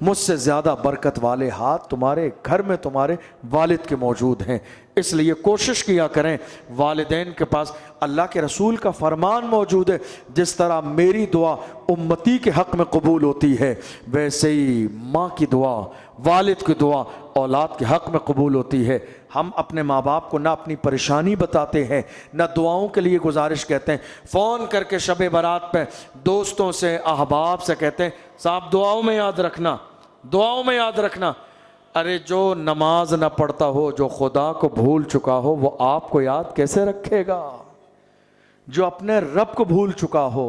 مجھ سے زیادہ برکت والے ہاتھ تمہارے گھر میں تمہارے والد کے موجود ہیں. اس لیے کوشش کیا کریں، والدین کے پاس اللہ کے رسول کا فرمان موجود ہے، جس طرح میری دعا امتی کے حق میں قبول ہوتی ہے ویسے ہی ماں کی دعا، والد کی دعا اولاد کے حق میں قبول ہوتی ہے. ہم اپنے ماں باپ کو نہ اپنی پریشانی بتاتے ہیں نہ دعاؤں کے لیے گزارش کہتے ہیں. فون کر کے شب برات پہ دوستوں سے احباب سے کہتے ہیں صاحب دعاؤں میں یاد رکھنا، دعاؤں میں یاد رکھنا. ارے جو نماز نہ پڑھتا ہو، جو خدا کو بھول چکا ہو، وہ آپ کو یاد کیسے رکھے گا؟ جو اپنے رب کو بھول چکا ہو،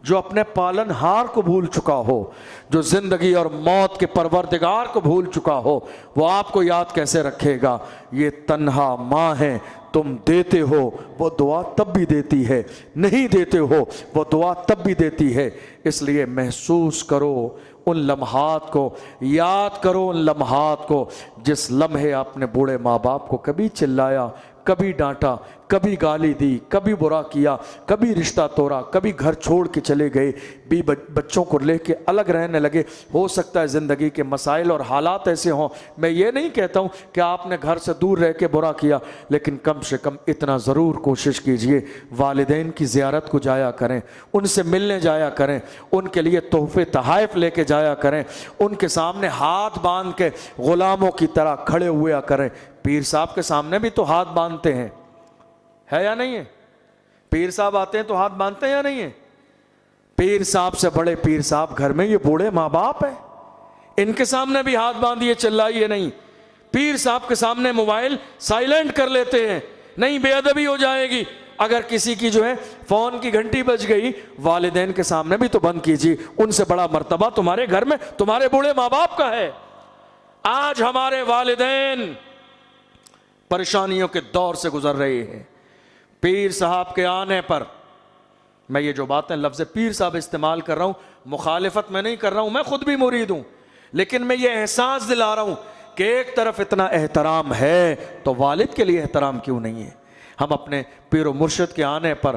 جو اپنے پالن ہار کو بھول چکا ہو، جو زندگی اور موت کے پروردگار کو بھول چکا ہو، وہ آپ کو یاد کیسے رکھے گا؟ یہ تنہا ماں ہے، تم دیتے ہو وہ دعا تب بھی دیتی ہے، نہیں دیتے ہو وہ دعا تب بھی دیتی ہے. اس لیے محسوس کرو ان لمحات کو، یاد کرو ان لمحات کو جس لمحے آپ نے بوڑھے ماں باپ کو کبھی چلایا، کبھی ڈانٹا، کبھی گالی دی، کبھی برا کیا، کبھی رشتہ توڑا، کبھی گھر چھوڑ کے چلے گئے، بھی بچوں کو لے کے الگ رہنے لگے. ہو سکتا ہے زندگی کے مسائل اور حالات ایسے ہوں. میں یہ نہیں کہتا ہوں کہ آپ نے گھر سے دور رہ کے برا کیا، لیکن کم سے کم اتنا ضرور کوشش کیجئے والدین کی زیارت کو جایا کریں، ان سے ملنے جایا کریں، ان کے لیے تحفے تحائف لے کے جایا کریں، ان کے سامنے ہاتھ باندھ کے غلاموں کی طرح کھڑے ہوا کریں. پیر صاحب کے سامنے بھی تو ہاتھ باندھتے ہیں، ہے یا نہیں ہے؟ پیر صاحب آتے ہیں تو ہاتھ باندھتے ہیں یا نہیں ہے؟ پیر صاحب سے بڑے پیر صاحب گھر میں یہ بوڑھے ماں باپ ہیں، ان کے سامنے بھی ہاتھ باندھیے، چلائیے نہیں. پیر صاحب کے سامنے موبائل سائلنٹ کر لیتے ہیں، نہیں بے ادبی ہو جائے گی. اگر کسی کی جو ہے فون کی گھنٹی بج گئی، والدین کے سامنے بھی تو بند کیجیے. ان سے بڑا مرتبہ تمہارے گھر میں تمہارے بوڑھے ماں باپ کا ہے. آج ہمارے والدین پریشانیوں کے دور سے گزر رہے ہیں. پیر صاحب کے آنے پر، میں یہ جو باتیں لفظ پیر صاحب استعمال کر رہا ہوں مخالفت میں نہیں کر رہا ہوں، میں خود بھی مرید ہوں، لیکن میں یہ احساس دلا رہا ہوں کہ ایک طرف اتنا احترام ہے تو والد کے لیے احترام کیوں نہیں ہے؟ ہم اپنے پیر و مرشد کے آنے پر